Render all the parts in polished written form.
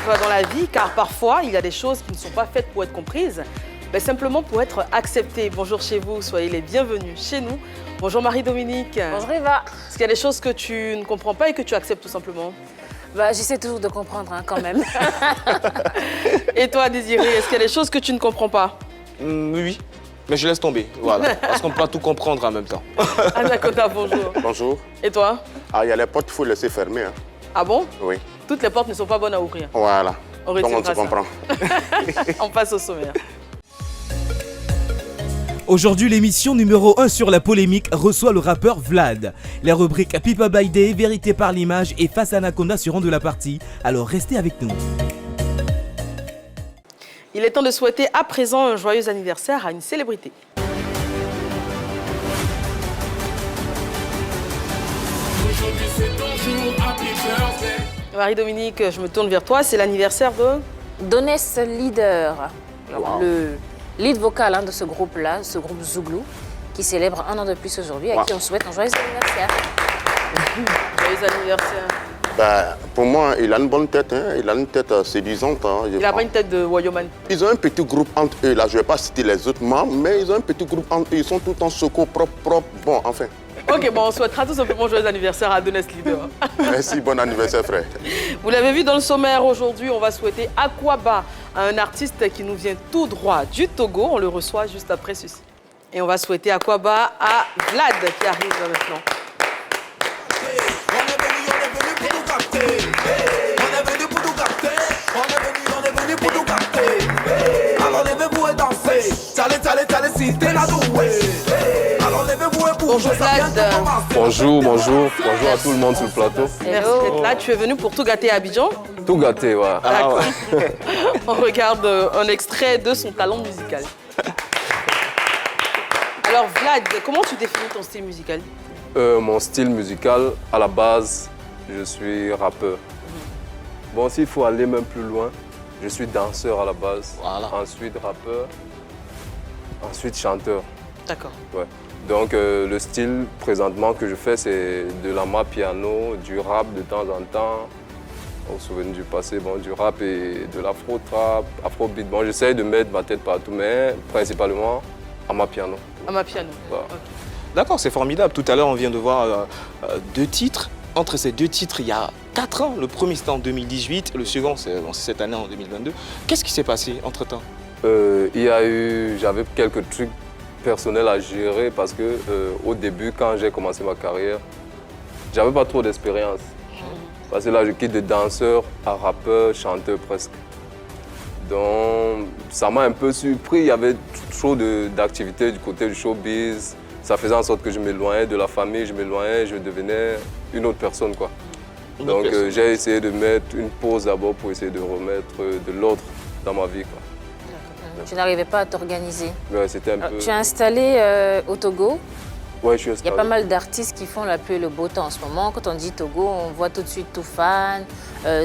faire dans la vie, car parfois, il y a des choses qui ne sont pas faites pour être comprises, mais simplement pour être acceptées. Bonjour chez vous, soyez les bienvenus chez nous. Bonjour Marie-Dominique. Bonjour Eva. Est-ce qu'il y a des choses que tu ne comprends pas et que tu acceptes tout simplement? J'essaie toujours de comprendre quand même. Et toi Désiré, est-ce qu'il y a des choses que tu ne comprends pas? Oui, mais je laisse tomber, voilà. Parce qu'on peut pas tout comprendre en même temps. Anaconda, bonjour. Bonjour. Et toi? Ah, il y a les portes qu'il faut laisser fermer. Hein. Ah bon? Oui. Toutes les portes ne sont pas bonnes à ouvrir. Voilà. On Donc on se retiendra ça. comprend. On passe au sommaire. Aujourd'hui, l'émission numéro 1 sur la polémique reçoit le rappeur Vlad. Les rubriques Pipa by Day, Vérité par l'image et Face Anaconda seront de la partie, alors restez avec nous. Il est temps de souhaiter à présent un joyeux anniversaire à une célébrité. Marie-Dominique, je me tourne vers toi, c'est l'anniversaire de... Doness Leader, Wow. le lead vocal de ce groupe-là, ce groupe Zouglou, qui célèbre un an de plus aujourd'hui, à qui on souhaite un joyeux anniversaire. Joyeux anniversaire. Ben, pour moi, il a une bonne tête. Hein. Il a une tête séduisante. Hein, Il n'a pas une tête de Woyoman. Ils ont un petit groupe entre eux. Là, je ne vais pas citer les autres membres, mais ils ont un petit groupe entre eux. Ils sont tout en secours propre. Bon, enfin. Ok, bon, on souhaitera tout simplement joyeux anniversaire à Doness Leader. Merci, bon anniversaire, frère. Vous l'avez vu dans le sommaire, aujourd'hui, on va souhaiter Aquaba, un artiste qui nous vient tout droit du Togo. On le reçoit juste après ceci. Et on va souhaiter Aquaba à Vlad qui arrive maintenant. Alors levez-vous et dansez. T'allez, si t'es la douée. Alors levez-vous et bougez. Bonjour Vlad. Bonjour à tout le monde sur le plateau. Merci d'être là. Tu es venu pour tout gâter à Abidjan. Tout gâté, ouais. D'accord. On regarde un extrait de son talent musical. Alors Vlad, comment tu définis ton style musical? Mon style musical, à la base, je suis rappeur. Bon, s'il faut aller même plus loin, je suis danseur à la base, Voilà. ensuite rappeur, ensuite chanteur. D'accord. Ouais. Donc le style présentement que je fais, c'est de l'ama-piano, du rap de temps en temps, au souvenir du passé, bon, du rap et de l'afro-trap, afrobeat. Bon, j'essaye de mettre ma tête partout, mais principalement ama-piano. À ma piano. Voilà. Ok. D'accord, c'est formidable. Tout à l'heure, on vient de voir deux titres. Entre ces deux titres, il y a 4 ans. Le premier, c'était en 2018. Le second, c'est cette année, en 2022. Qu'est-ce qui s'est passé entre-temps? J'avais quelques trucs personnels à gérer parce que au début, quand j'ai commencé ma carrière, j'avais pas trop d'expérience. Parce que là, je quitte de danseur à rappeur, chanteur presque. Donc, ça m'a un peu surpris. Il y avait trop d'activités du côté du showbiz. Ça faisait en sorte que je m'éloignais de la famille, je devenais une autre personne, quoi. Donc, j'ai essayé de mettre une pause d'abord pour essayer de remettre de l'ordre dans ma vie, quoi. Tu n'arrivais pas à t'organiser. Ouais, c'était un peu... Tu es installé au Togo. Ouais, je suis Il y installé. a pas mal d'artistes qui font la pluie et le beau temps en ce moment. Quand on dit Togo, on voit tout de suite Toufan,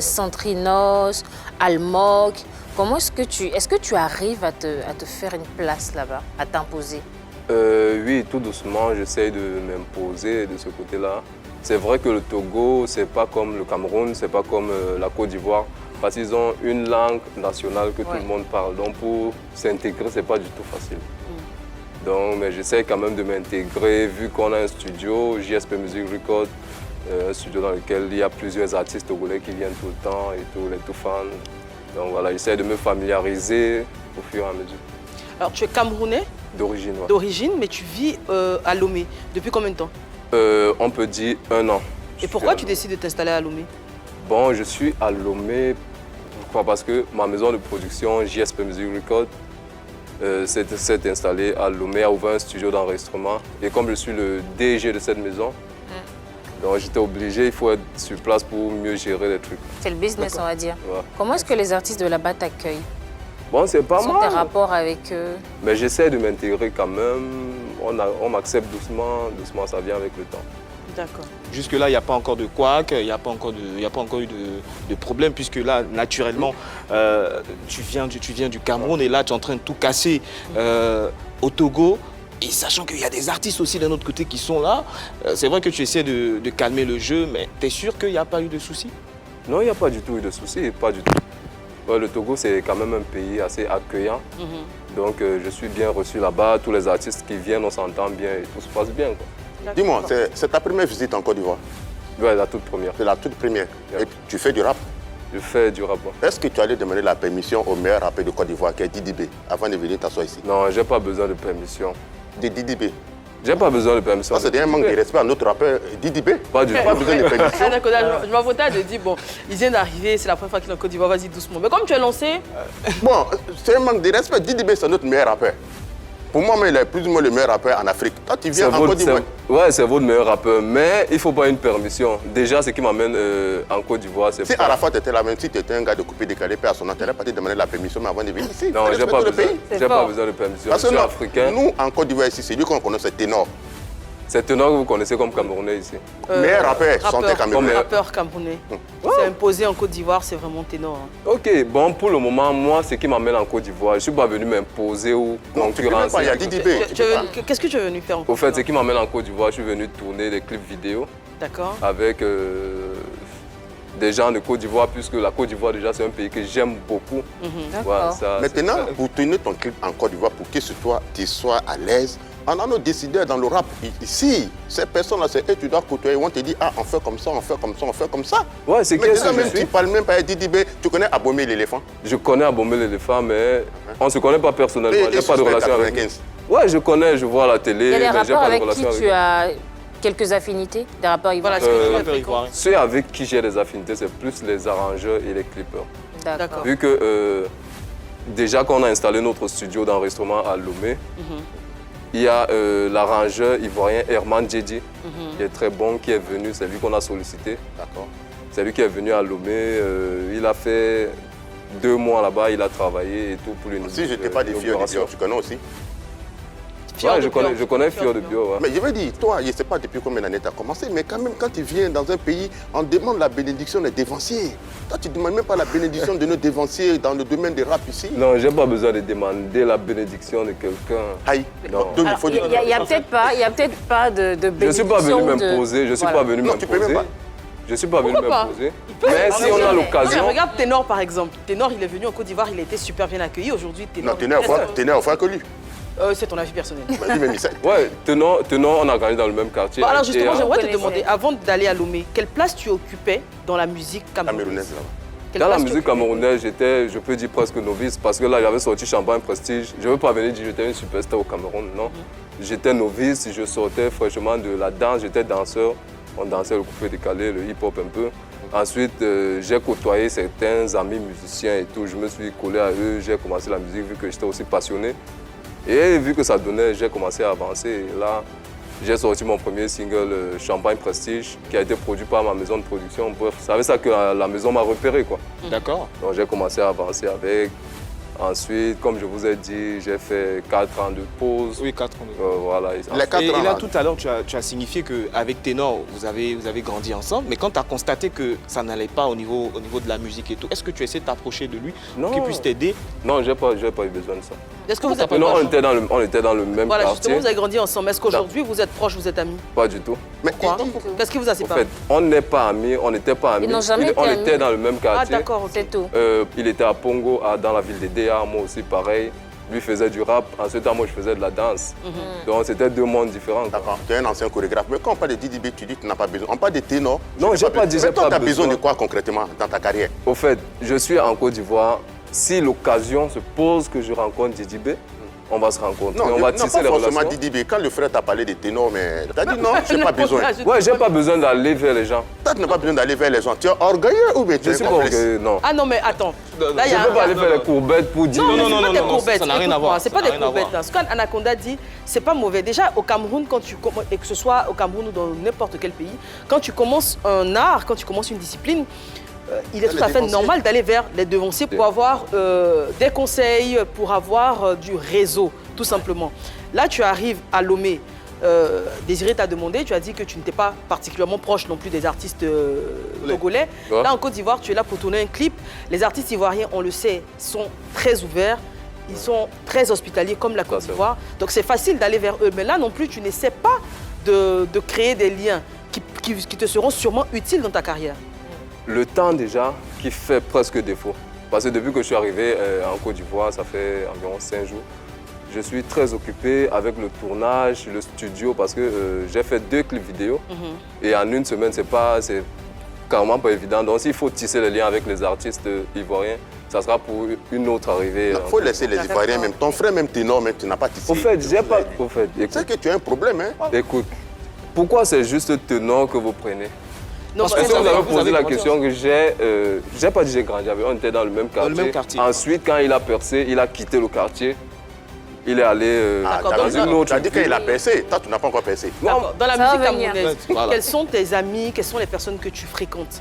Centrinos, Almog. Est-ce que tu arrives à te faire une place là-bas, à t'imposer? Oui, tout doucement, j'essaye de m'imposer de ce côté-là. C'est vrai que le Togo, c'est pas comme le Cameroun, c'est pas comme la Côte d'Ivoire, parce qu'ils ont une langue nationale que tout le monde parle. Donc pour s'intégrer, c'est pas du tout facile. Donc, mais j'essaie quand même de m'intégrer, vu qu'on a un studio, JSP Music Record, un studio dans lequel il y a plusieurs artistes togolais qui viennent tout le temps et tout, les tout fans. Donc voilà, j'essaie de me familiariser au fur et à mesure. Alors tu es camerounais D'origine, ouais. d'origine, mais tu vis à Lomé. Depuis combien de temps? On peut dire 1 an. Et pourquoi tu décides de t'installer à Lomé? Bon, je suis à Lomé, pourquoi? Parce que ma maison de production, JSP Music Record, s'est installée à Lomé, a ouvert un studio d'enregistrement. Et comme je suis le DG de cette maison, donc j'étais obligé, il faut être sur place pour mieux gérer les trucs. C'est le business, on va dire. Ouais. Comment est-ce que les artistes de là-bas t'accueillent? Bon, c'est pas Quels sont tes mal. rapports avec eux? Mais j'essaie de m'intégrer quand même. On m'accepte doucement, doucement, ça vient avec le temps. D'accord. Jusque-là, il n'y a pas encore de couac, il n'y a pas encore eu de problème, puisque là, naturellement, tu viens du Cameroun et là, tu es en train de tout casser au Togo. Et sachant qu'il y a des artistes aussi d'un autre côté qui sont là, c'est vrai que tu essaies de calmer le jeu, mais tu es sûr qu'il n'y a pas eu de soucis? Non, il n'y a pas du tout eu de soucis, pas du tout. Ouais, le Togo, c'est quand même un pays assez accueillant. Donc, je suis bien reçu là-bas. Tous les artistes qui viennent, on s'entend bien et tout se passe bien, quoi. Dis-moi, c'est ta première visite en Côte d'Ivoire? Ouais, la toute première. C'est la toute première. Yeah. Et tu fais du rap? Je fais du rap. Est-ce que tu allais demander la permission au meilleur rappeur de Côte d'Ivoire, qui est Didi B, avant de venir t'asseoir ici? Non, j'ai pas besoin de permission. De Didi B? J'ai pas besoin de permission. Ça, c'est un manque de respect à notre rappeur Didi B. Pas du tout. Pas besoin de permission. Je m'avoue de dire, bon, il vient d'arriver, c'est la première fois qu'il est en Côte d'Ivoire, vas-y doucement. Mais comme tu es lancé... Bon, c'est un manque de respect. Didi B, c'est notre meilleur rappeur. Pour moi, il est plus ou moins le meilleur rappeur en Afrique. Toi, tu viens en Côte d'Ivoire. Ouais, c'est votre meilleur rappeur, mais il ne faut pas une permission. Déjà, ce qui m'amène en Côte d'Ivoire, c'est... Si Arafat était là, même si tu étais un gars de coupé décalé, père à son nom, tu n'allais pas te demander la permission mais avant de venir ici. Non, j'ai pas besoin de permission. Parce Je suis que africain. nous, en Côte d'Ivoire, ici, c'est lui qu'on connaît, c'est Ténor. C'est Ténor que vous connaissez comme Camerounais ici. Meilleur rappeur, chanteur camerounais. Rappeur camerounais. C'est imposé en Côte d'Ivoire, c'est vraiment Ténor. Hein. Ok, bon, pour le moment, moi, ce qui m'amène en Côte d'Ivoire, je ne suis pas venu m'imposer ou concurrencer. Il y a Didi B. Qu'est-ce que tu es venu faire en Côte Au fait, ce d'Ivoire? qui m'amène en Côte d'Ivoire, je suis venu tourner des clips vidéo. D'accord. Avec des gens de Côte d'Ivoire, puisque la Côte d'Ivoire, déjà, c'est un pays que j'aime beaucoup. D'accord. Ça, Maintenant, pour tourner ton clip en Côte d'Ivoire, pour que tu sois à l'aise, on a nos décideurs dans le rap. Ici, ces personnes-là, c'est eux, tu dois côtoyer. Ils vont te dire, ah, on fait comme ça, on fait comme ça, on fait comme ça. Ouais, c'est mais que même tu parles même pas à Didi B. Tu connais Abomé l'éléphant? Je connais Abomé l'éléphant, mais on ne se connaît pas personnellement. Il n'y a pas de relation avec lui. Ouais, je connais, je vois à la télé. Il y a des mais j'ai rappeurs pas de avec relation qui tu as quelques affinités, des rappeurs ivoiriens. Voilà, ceux avec qui j'ai des affinités, c'est plus les arrangeurs et les clippers. D'accord. Vu que déjà quand on a installé notre studio d'enregistrement à Lomé, il y a l'arrangeur ivoirien Herman Djedji, qui est très bon, qui est venu, c'est lui qu'on a sollicité. D'accord. C'est lui qui est venu à Lomé, il a fait 2 mois là-bas, il a travaillé et tout pour une Si je n'étais pas des Fior de Bio, tu connais aussi? Ouais, je connais Fior de Bio. Ouais. Mais je veux dire, toi, je ne sais pas depuis combien d'années tu as commencé, mais quand même, quand tu viens dans un pays, on demande la bénédiction des dévanciers. Toi, tu ne demandes même pas la bénédiction de nos dévanciers dans le domaine du rap ici. Non, je n'ai pas besoin de demander la bénédiction de quelqu'un. Aïe. Non. Il n'y a peut-être pas de bénédiction. Je ne suis pas venu m'imposer, je ne suis pas venu m'imposer. Je ne suis pas venu m'imposer. Mais si on a l'occasion... Regarde Ténor par exemple. Ténor, il est venu en Côte d'Ivoire, il a été super bien accueilli. Aujourd'hui, Ténor... Non, Ténor, enfin que lui. C'est ton avis personnel. Ouais, Ténor, on a grandi dans le même quartier. Bon, alors justement, j'aimerais te demander, avant d'aller à Lomé, quelle place tu occupais dans la musique camerounaise? Dans la musique camerounaise, j'étais, je peux dire, presque novice, parce que là, j'avais sorti Champagne Prestige. Je ne veux pas venir dire que j'étais une superstar au Cameroun, non. J'étais novice, je sortais fraîchement de la danse, j'étais danseur. On dansait le coupé décalé, le hip-hop un peu. Ensuite, j'ai côtoyé certains amis musiciens et tout. Je me suis collé à eux, j'ai commencé la musique vu que j'étais aussi passionné. Et vu que ça donnait, j'ai commencé à avancer. Et là, j'ai sorti mon premier single, Champagne Prestige, qui a été produit par ma maison de production. Bref, c'est avec ça que la maison m'a repéré, quoi. D'accord. Donc j'ai commencé à avancer avec. Ensuite, comme je vous ai dit, j'ai fait 4 ans de pause. Oui, 4 ans de pause. Voilà. Et là, tout à l'heure, tu as signifié qu'avec Ténor, vous avez grandi ensemble. Mais quand tu as constaté que ça n'allait pas au niveau de la musique et tout, est-ce que tu essaies de t'approcher de lui pour qu'il puisse t'aider? Non, je n'ai pas eu besoin de ça. Est-ce que vous êtes on était dans le même quartier. Justement, vous avez grandi ensemble. Est-ce qu'aujourd'hui, vous êtes proches, vous êtes amis? Pas du tout. Pourquoi? Qu'est-ce qui vous a séparés? En fait, on n'est pas amis, on n'était pas amis. Ils n'ont jamais été on amis. était dans le même quartier. Ah d'accord, c'est tout. Il était à Pongo, dans la ville de Déa, moi aussi pareil. Lui faisait du rap, ensuite moi je faisais de la danse. Donc c'était 2 mondes différents. D'accord, tu es un ancien chorégraphe. Mais quand on parle de Didi B, tu dis que tu n'as pas besoin. On parle de Ténor. Non, j'ai pas dit j'ai pas besoin. Mais toi, tu as besoin de quoi concrètement dans ta carrière? Au fait, je suis en Côte d'Ivoire. Si l'occasion se pose que je rencontre Didi B, on va se rencontrer. Non, on va tisser les relations. forcément Didi B. Quand le frère t'a parlé de Ténor, mais tu as dit non, je n'ai pas besoin. Ouais, j'ai pas besoin d'aller vers les gens. Toi, tu n'as pas besoin d'aller vers les gens. Tu es orgueilleux ou bien tu Je es suis pas orgueilleux, non. Ah non, mais attends. Je ne peux pas aller faire les courbettes pour dire... Non, c'est pas des courbettes. Ça n'a rien à voir. C'est pas des courbettes. Ce qu'Anaconda dit, c'est pas mauvais. Déjà, au Cameroun, et que ce soit au Cameroun ou dans n'importe quel pays, quand tu commences un art, quand tu commences une discipline, il est tout à fait normal d'aller vers les devanciers pour avoir des conseils, pour avoir du réseau, tout simplement. Là, tu arrives à Lomé. Désiré t'a demandé, tu as dit que tu n'étais pas particulièrement proche non plus des artistes togolais. Ouais. Là, en Côte d'Ivoire, tu es là pour tourner un clip. Les artistes ivoiriens, on le sait, sont très ouverts. Ils sont très hospitaliers comme la Côte d'Ivoire. Donc, c'est facile d'aller vers eux. Mais là non plus, tu n'essaies pas de créer des liens qui te seront sûrement utiles dans ta carrière. Le temps déjà qui fait presque défaut. Parce que depuis que je suis arrivé en Côte d'Ivoire, ça fait environ 5 jours, je suis très occupé avec le tournage, le studio, parce que j'ai fait 2 clips vidéo. Et en une semaine, c'est carrément pas évident. Donc s'il faut tisser les liens avec les artistes ivoiriens, ça sera pour une autre arrivée. Il faut laisser les Ivoiriens, même ton frère, même ténor, même tu n'as pas tissé. Au fait, j'ai pas... Au fait, C'est que tu as un problème, hein. écoute, pourquoi c'est juste ténor que vous prenez? Non, Parce que vous avez posé la question que j'ai pas dit j'ai grandi avec, on était dans le même quartier. le même quartier. Ensuite, quand il a percé, il a quitté le quartier. Il est allé dans une autre... Tu as dit qu'il a percé, toi tu n'as pas encore percé. D'accord. Dans la Ça va musique venir. camerounaise, Voilà. quels sont tes amis, quelles sont les personnes que tu fréquentes?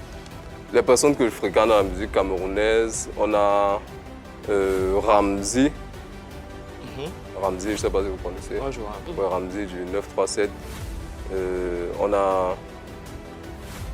Les personnes que je fréquente dans la musique camerounaise, on a Ramzi. Ramzi, je ne sais pas si vous connaissez. Moi, je vois. Ouais, Ramzi du 937. On a...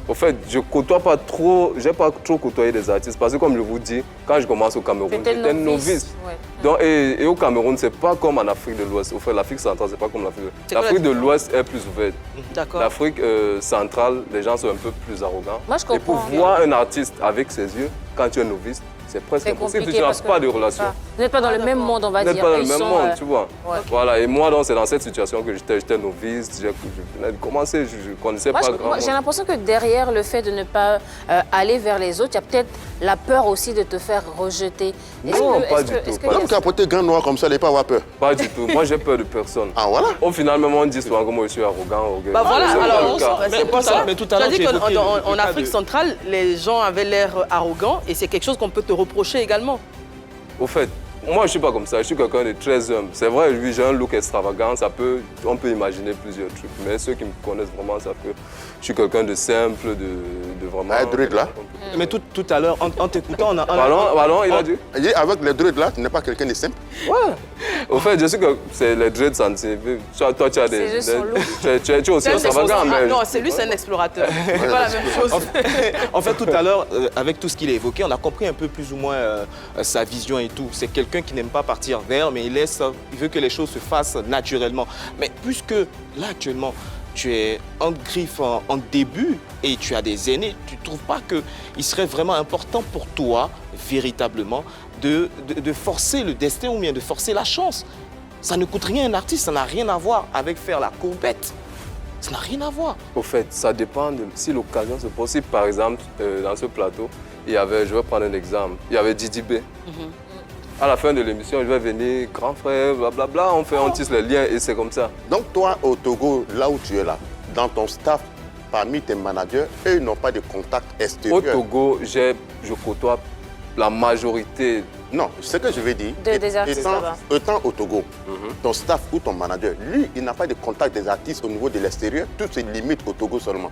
Au fait, je côtoie pas trop, j'ai pas trop côtoyé des artistes parce que comme je vous dis, quand je commence au Cameroun, j'étais novice. Ouais. Donc, et au Cameroun, c'est pas comme en Afrique de l'Ouest. Au fait, l'Afrique centrale, c'est pas comme l'Afrique de l'Ouest. C'est quoi L'Afrique de la l'Ouest est plus ouverte. D'accord. L'Afrique centrale, les gens sont un peu plus arrogants. Moi, je Et pour comprends. voir un artiste avec ses yeux, quand tu es novice, c'est presque C'est impossible. compliqué Tu n'as parce que pas de relation. Vous n'êtes pas dans le même monde, on va Vous n'êtes dire. pas dans le Ils même sont, monde, tu vois. ouais. Voilà, et moi, donc, c'est dans cette situation que j'étais novice, je venais de commencer, je ne connaissais Moi, pas je- grand moi, j'ai monde. l'impression que derrière le fait de ne pas aller vers les autres, il y a peut-être la peur aussi de te faire rejeter. Non, pas du tout, est-ce que pas il y a Comme tu as porté grand noir comme ça, il n'est pas avoir peur. Pas du tout. Moi, j'ai peur de personne. Ah voilà. Au final, même on dit souvent que moi, je suis arrogant. orgueilleux. Bah voilà, C'est pas alors le on cas. sort- Mais pas ça, mais tout à l'heure, tu as dit tu évoquais qu'en le cas Afrique de- centrale, les gens avaient l'air arrogants et c'est quelque chose qu'on peut te reprocher également. Au fait, moi, je ne suis pas comme ça. Je suis quelqu'un de très humble. C'est vrai, lui, j'ai un look extravagant. On peut imaginer plusieurs trucs. Mais ceux qui me connaissent vraiment savent que je suis quelqu'un de simple, de vraiment... Ah, druide, là. Mais tout à l'heure, en t'écoutant, on a... Pardon, il a dit? Il dit, avec les druides là, tu n'es pas quelqu'un de simple. Ouais. Au fait, je sais que c'est les dreads sensibles. Toi, tu as des... C'est juste son look. Tu es aussi C'est un extravagant, explorateur. mais... Non, c'est lui, c'est un explorateur. C'est pas la même chose. En fait, tout à l'heure, avec tout ce qu'il a évoqué, on a compris un peu plus ou moins sa vision et tout. C'est quelqu'un qui n'aime pas partir vers, mais il veut que les choses se fassent naturellement. Mais puisque là, actuellement, tu es en griffe en début et tu as des aînés, tu ne trouves pas qu'il serait vraiment important pour toi, véritablement, de forcer le destin ou bien de forcer la chance? Ça ne coûte rien à un artiste, ça n'a rien à voir avec faire la courbette. Ça n'a rien à voir. Au fait, ça dépend de si l'occasion se pose. Si par exemple, dans ce plateau, il y avait, je vais prendre un exemple, il y avait Didi B. À la fin de l'émission, je vais venir, grand frère, blablabla, on tisse les liens et c'est comme ça. Donc toi, au Togo, là où tu es là, dans ton staff, parmi tes managers, eux, ils n'ont pas de contact Au extérieur. Togo, je côtoie la majorité. Non, ce que je veux dire, Des artistes là-bas. étant au Togo, ton staff ou ton manager, lui, il n'a pas de contact des artistes au niveau de l'extérieur, tout se limite au Togo seulement.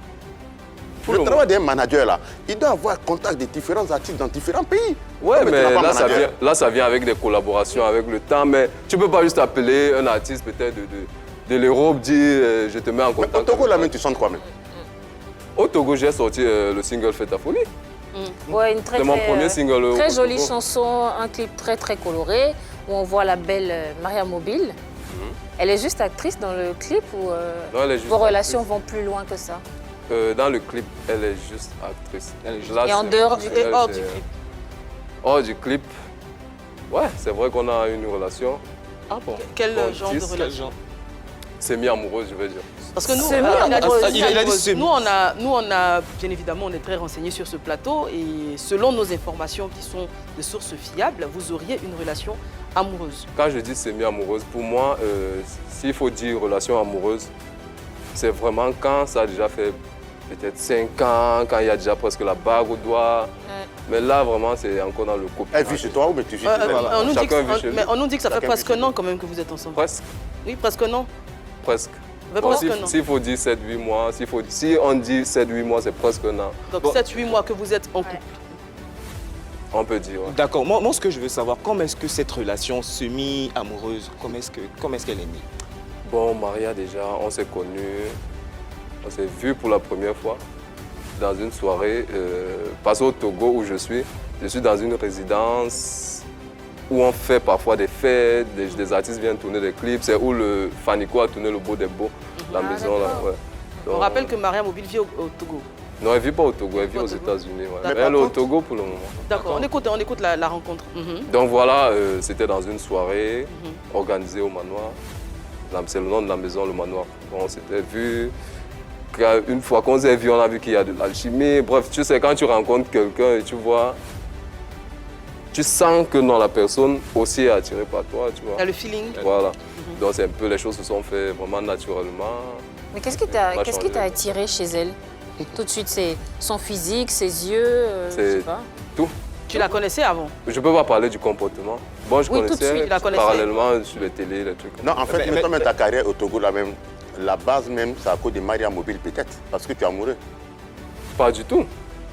Pour Le le travail d'un manager, là, il doit avoir contact de différents artistes dans différents pays. Ouais, tu mais n'as pas là manager. ça vient avec des collaborations, avec le temps. Mais tu ne peux pas juste appeler un artiste peut-être de l'Europe, dire je te mets en Mais contact. au Togo, avec là toi. même, tu sens quoi même? Au Togo, j'ai sorti le single Fais ta folie. Ouais, une très, C'est mon très, premier single au très Togo. jolie chanson, un clip très très coloré où on voit la belle Maria Mobile. Elle est juste actrice dans le clip ou Non, elle est juste vos relations actrice. vont plus loin que ça? Dans le clip, elle est juste actrice. Et en dehors du clip? Et hors du clip. Hors du clip, ouais, c'est vrai qu'on a une relation. Ah bon? Quel Bon, genre de 10, relation? Semi-amoureuse, je veux dire. Parce que nous, C'est mieux, il a dit- amoureuse. il a dit Il a dit amoureuse. semi. Nous, on a, bien évidemment, on est très renseignés sur ce plateau et selon nos informations qui sont de sources fiables, vous auriez une relation amoureuse. Quand je dis semi-amoureuse, pour moi, s'il faut dire relation amoureuse, c'est vraiment quand ça a déjà fait peut-être 5 ans, quand il y a déjà presque la bague au doigt. Mais là, vraiment, c'est encore dans le couple. Elle vit chez toi ou mais tu vis chez elle? On nous dit Chacun que- vit chez lui. mais on nous dit que ça fait Chacun presque vit un chez an quand même que vous êtes ensemble. Presque, Oui, presque un an. presque. Ça fait Bon, presque un an. s'il faut dire 7-8 mois, si on dit 7-8 mois, c'est presque un an. Donc Bon. 7-8 mois que vous êtes en couple. On peut dire, ouais. D'accord. Moi, ce que je veux savoir, comment est-ce que cette relation semi-amoureuse, comment est-ce qu'elle est née? Bon, Maria, déjà, on s'est connus, on s'est vus pour la première fois dans une soirée, parce qu'au Togo où je suis dans une résidence où on fait parfois des fêtes, des artistes viennent tourner des clips, c'est où le Fanico a tourné Le Beau des Beaux, la maison là. d'accord. Ouais. On Donc, rappelle que Maria Mobile vit au Togo. Non, elle ne vit pas au Togo, elle vit Au aux Togo. États-Unis. Ouais. D'accord. Mais elle est au Togo pour le moment. D'accord, on écoute la rencontre. Donc voilà, c'était dans une soirée organisée au manoir. C'est le nom de la maison, le manoir. Bon, on s'était vu. Une fois qu'on s'est vu, on a vu qu'il y a de l'alchimie. Bref, tu sais, quand tu rencontres quelqu'un et tu vois, tu sens que non, la personne aussi est attirée par toi, tu vois. Il y a le feeling. Voilà. Donc c'est un peu, les choses se sont faites vraiment naturellement. Mais qu'est-ce qui On a t'a changé. attiré chez elle? Tout de suite, c'est son physique, ses yeux, je sais C'est pas. tout. Tu la connaissais avant? Je ne peux pas parler du comportement. Bon, je Oui, tout de connaissais suite, il la connaissait. parallèlement sur les télés, les trucs. Non, en fait, mettons même ta carrière au Togo, la base même, c'est à cause de Maria Mobile peut-être, parce que tu es amoureux. Pas du tout.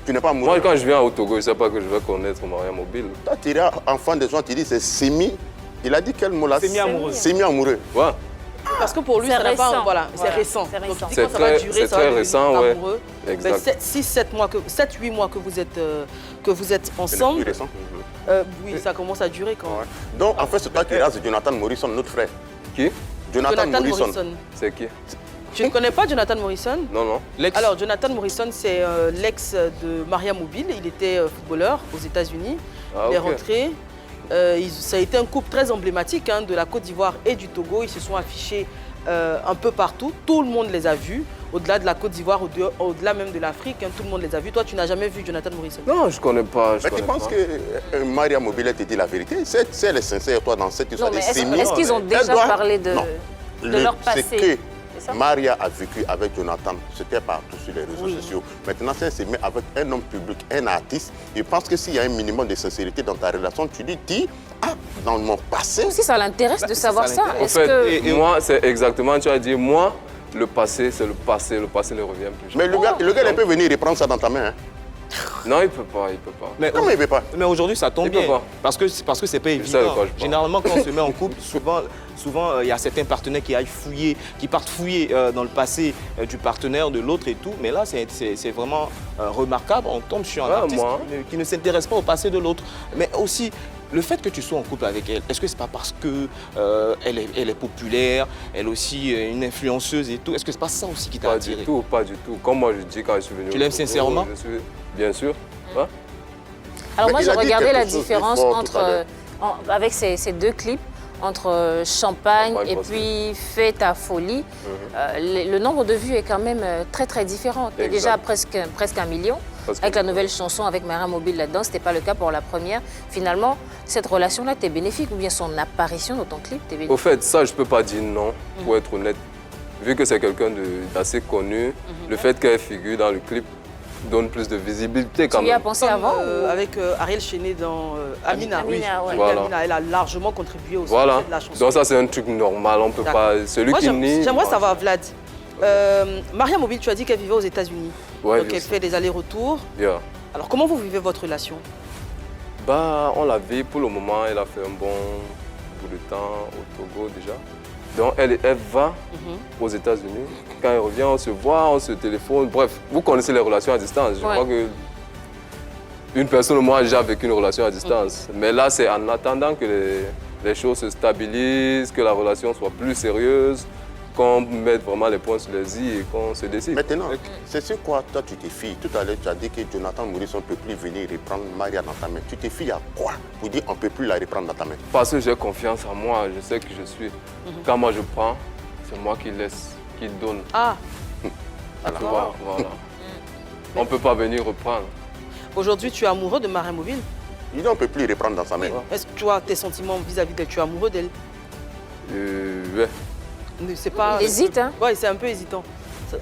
Tu n'es pas amoureux. Moi, quand je viens au Togo, je ne sais pas que je vais connaître Maria Mobile. Toi, tu iras enfant des gens, tu dis c'est semi. Il a dit quel mot là? Semi-amoureux. Semi-amoureux. Ouais. Parce que pour lui, C'est ça n'a pas... récent. Voilà, c'est Voilà, récent. c'est Donc, récent. il dit quand ça va C'est durer, ça très va devenir récent, ouais. amoureux. Exact. 7-8 mois que vous êtes C'est le ensemble. plus récent. Oui, ça commence à durer quand Ouais. Donc, en fait, c'est toi qui rases Jonathan Morrison, notre frère. Qui? Jonathan Morrison. C'est qui? Tu ne connais pas Jonathan Morrison? Non, non. L'ex. Alors, Jonathan Morrison, c'est l'ex de Maria Mobile. Il était footballeur aux États-Unis. Ah, Il est ok. rentré. Ça a été un couple très emblématique de la Côte d'Ivoire et du Togo. Ils se sont affichés un peu partout. Tout le monde les a vus. Au-delà de la Côte d'Ivoire, au-delà même de l'Afrique, tout le monde les a vus. Toi, tu n'as jamais vu Jonathan Morrison? Non, je ne connais pas. Mais tu penses que Maria Mobile elle te dit la vérité? Si elle est sincère, toi, dans cette Non, histoire mais de est-ce semi, est-ce qu'ils ont elle déjà doit- parlé de Non. leur passé? C'est que C'est ça? Maria a vécu avec Jonathan, c'était partout sur les réseaux sociaux. Maintenant, si elle se met avec un homme public, un artiste, je pense que s'il y a un minimum de sincérité dans ta relation, tu lui dis, ah, dans mon passé, Aussi, ça l'intéresse de savoir ça. En Est-ce fait, que... moi, c'est exactement, tu as dit, moi, le passé, c'est le passé ne revient plus. mais le gars, il peut venir et prendre ça dans ta main. Hein. Non, il ne peut pas, il ne peut pas. Mais, Comment il ne veut pas? mais aujourd'hui, ça tombe Il peut bien. pas. Parce que c'est pas sais de évident. quoi je parle. Généralement, quand on se met en couple, souvent, il y a certains partenaires qui partent fouiller dans le passé du partenaire de l'autre et tout. Mais là, c'est vraiment remarquable. On tombe sur un Ouais, artiste moi. qui ne s'intéresse pas au passé de l'autre. Mais aussi, le fait que tu sois en couple avec elle, est-ce que c'est pas parce que elle est populaire, elle aussi une influenceuse et tout? Est-ce que c'est pas ça aussi qui t'a Pas attiré? du tout, pas du tout. Comme moi, je dis quand je suis venu. Tu au l'aimes Togo, sincèrement? Bien sûr. Ouais. Alors Mais moi, il j'ai a dit regardé quelque la chose de différence fort tout entre, à l'heure. avec ces deux clips, entre Champagne Champagne et Posté. puis Fais ta folie. Le nombre de vues est quand même très très différent. Il y a déjà presque 1 million. Parce que- Avec la nouvelle chanson avec Maria Mobile là-dedans, ce n'était pas le cas pour la première. Finalement, cette relation-là t'est bénéfique ou bien son apparition dans ton clip t'est bénéfique? Au fait, ça, je ne peux pas dire non, pour être honnête. Vu que c'est quelqu'un d'assez connu, le fait qu'elle figure dans le clip donne plus de visibilité quand Tu y as même. pensé Comme, avant ou- avec Ariel Chenet dans Amina. Amina, Oui. ouais. Voilà. Amina, elle a largement contribué au Voilà. succès de la chanson. Donc ça, c'est un truc normal. On peut D'accord. pas... Celui Moi, qui nie... j'aimerais moi, savoir, Vlad. Maria Mobile, tu as dit qu'elle vivait aux États-Unis. Ouais, Donc bien elle sûr. fait des allers-retours. Yeah. Alors comment vous vivez votre relation? Bah, on la vit pour le moment. Elle a fait un bon bout de temps au Togo déjà. Donc elle va aux États-Unis. Quand elle revient, on se voit, on se téléphone. Bref, vous connaissez les relations à distance. Je Ouais. crois que une personne, moi, j'ai déjà vécu une relation à distance. Mais là, c'est en attendant que les choses se stabilisent, que la relation soit plus sérieuse, qu'on mette vraiment les points sur les i et qu'on se décide. Maintenant, c'est sur quoi toi tu te fies? Tout à l'heure, tu as dit que Jonathan Morrison ne peut plus venir reprendre Maria dans ta main. Tu te fies à quoi pour dire on ne peut plus la reprendre dans ta main? Parce que j'ai confiance en moi, je sais que je suis. Quand moi je prends, c'est moi qui laisse, qui donne. Ah, Tu vois, voilà. On ne peut pas venir reprendre. aujourd'hui tu es amoureux de Maria Mobile. Il dit on ne peut plus reprendre dans sa main. Est-ce que tu as tes sentiments vis-à-vis d'elle? Tu es amoureux d'elle? Ouais. C'est pas... Il hésite, hein? Ouais, c'est un peu hésitant.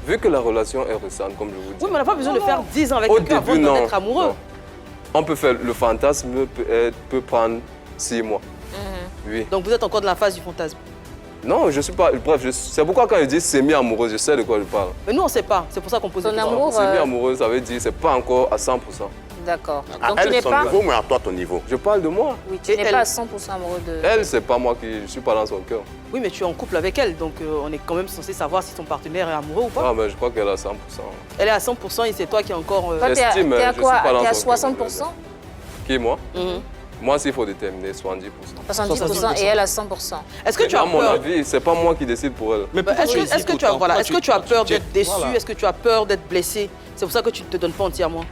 Vu que la relation est récente, comme je vous dis. Oui, mais on n'a pas besoin de faire 10 ans avec Au quelqu'un avant début, d'en non. être amoureux. Non. On peut faire, le fantasme peut prendre 6 mois. Oui. Donc vous êtes encore dans la phase du fantasme. Non, je suis pas. Bref, c'est pourquoi quand je dis semi-amoureux, je sais de quoi je parle. Mais nous, on ne sait pas. C'est pour ça qu'on pose Ton des questions. amour, Semi-amoureux, ça veut dire c'est pas encore à 100%. D'accord. À Donc tu n'es elle, son pas... niveau, mais à toi, ton niveau. Je parle de moi. Oui, tu Et n'es elle- pas à 100% amoureux de... Elle, c'est pas moi qui. Je suis pas dans son cœur. Oui, mais tu es en couple avec elle. Donc on est quand même censé savoir si ton partenaire est amoureux ou pas. Ah, mais je crois qu'elle a 100%. Elle est à 100% et c'est toi qui es encore... Toi, t'es à, J'estime, t'es à je quoi? suis pas dans T'es à son cœur, 60%? Qui, moi Mhm. Moi, s'il faut déterminer, 70%. 70% et elle à 100%. Est-ce que tu as À mon peur avis, c'est pas moi qui décide pour elle. Mais pourquoi Est-ce que tu as, voilà, est-ce que tu as peur d'être déçu? Voilà. Est-ce que tu as peur d'être blessé? C'est pour ça que tu ne te donnes pas entièrement.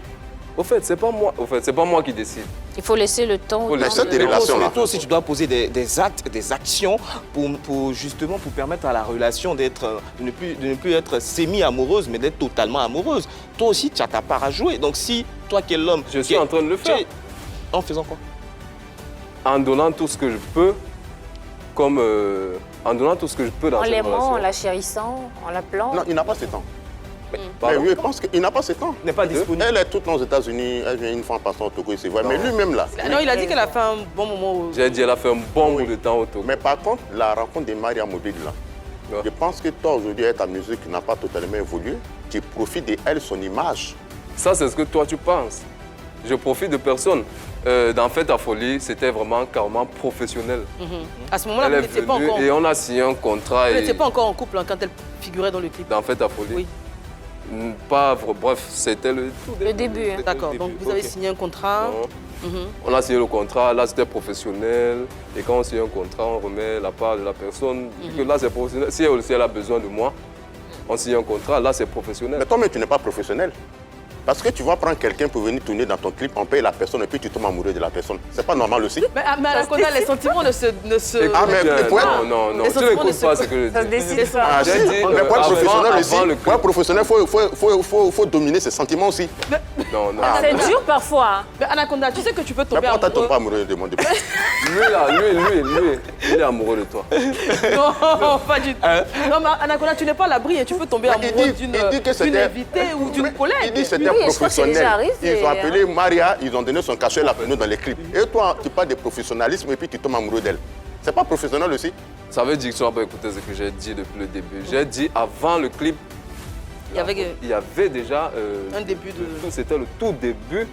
Au fait, c'est pas moi. Au fait, c'est pas moi qui décide. Il faut laisser le temps. Faut au temps laisser de- des Mais toi aussi, relations-là. toi aussi, tu dois poser des actes, des actions pour justement pour permettre à la relation d'être, de ne plus être semi-amoureuse, mais d'être totalement amoureuse. Toi aussi, tu as ta part à jouer. Donc si toi qui es l'homme... Je suis en train de le faire. En faisant quoi? En donnant tout ce que je peux, comme en donnant tout ce que je peux dans En cette l'aimant, relation. en la chérissant, en l'appelant. Non, il n'a pas ce temps. Mais Pardon? lui, il pense qu'il n'a pas ce temps. N'est pas disponible. Elle est toute aux États-Unis, elle vient une fois en passant au Togo, il se voit. Mais lui-même là. Non, il a dit qu'elle a fait un bon moment. J'ai dit, elle a fait un bon bout de temps au Togo. Mais par contre, la rencontre de Maria Mobile là, Ouais. je pense que toi aujourd'hui, ta musique n'a pas totalement évolué. Tu profites d'elle, son image. Ça, c'est ce que toi, tu penses. Je profite de personne. Dans Fête à Folie, c'était vraiment carrément professionnel. À ce moment-là, Elle vous est n'étiez pas venue encore. et on a signé un contrat. Vous Et n'étiez pas encore en couple hein, quand elle figurait dans le clip. dans Fête à Folie. Oui. Bref, c'était le tout Le début. Hein. D'accord. Donc vous avez Ok. signé un contrat. Non. On a signé le contrat, là c'était professionnel. Et quand on signe un contrat, on remet la part de la personne. Vu que là c'est professionnel. Si elle a besoin de moi, on signe un contrat, là c'est professionnel. Mais toi-même, tu n'es pas professionnel. Parce que tu vas prendre quelqu'un pour venir tourner dans ton clip, on paye la personne et puis tu tombes amoureux de la personne. C'est pas normal aussi. Mais à Anaconda, les sentiments ne se. Écoute Ah, mais bien, le point- non, Les tu sentiments n'écoutes ne se- pas ce que je dis. Ça se décide pas. Ah, si. J'ai dit, Mais pour être avant- professionnel aussi, avant le pour être professionnel, il faut dominer ses sentiments aussi. Non, non. C'est dur parfois. Hein. Mais Anaconda, tu sais que tu peux Mais tomber pourquoi tu ne tombes pas amoureux. amoureux de mon début? Lui là, lui, il est amoureux de toi. Non, pas du tout. Non, mais Anaconda, tu n'es pas à l'abri et tu peux tomber Mais amoureux il dit que d'une c'était- invitée ou d'une Mais collègue. il dit que c'était Oui, je crois que c'est déjà professionnel. arrivé, Ils ont hein. appelé Maria, ils ont donné son cachet, elle a venu dans les clips. Et toi, tu parles de professionnalisme et puis tu tombes amoureux d'elle. C'est pas professionnel aussi? Ça veut dire que tu n'as pas écouté ce que j'ai dit depuis le début. J'ai dit avant le clip, Il y avait il y avait déjà un début de. C'était le tout début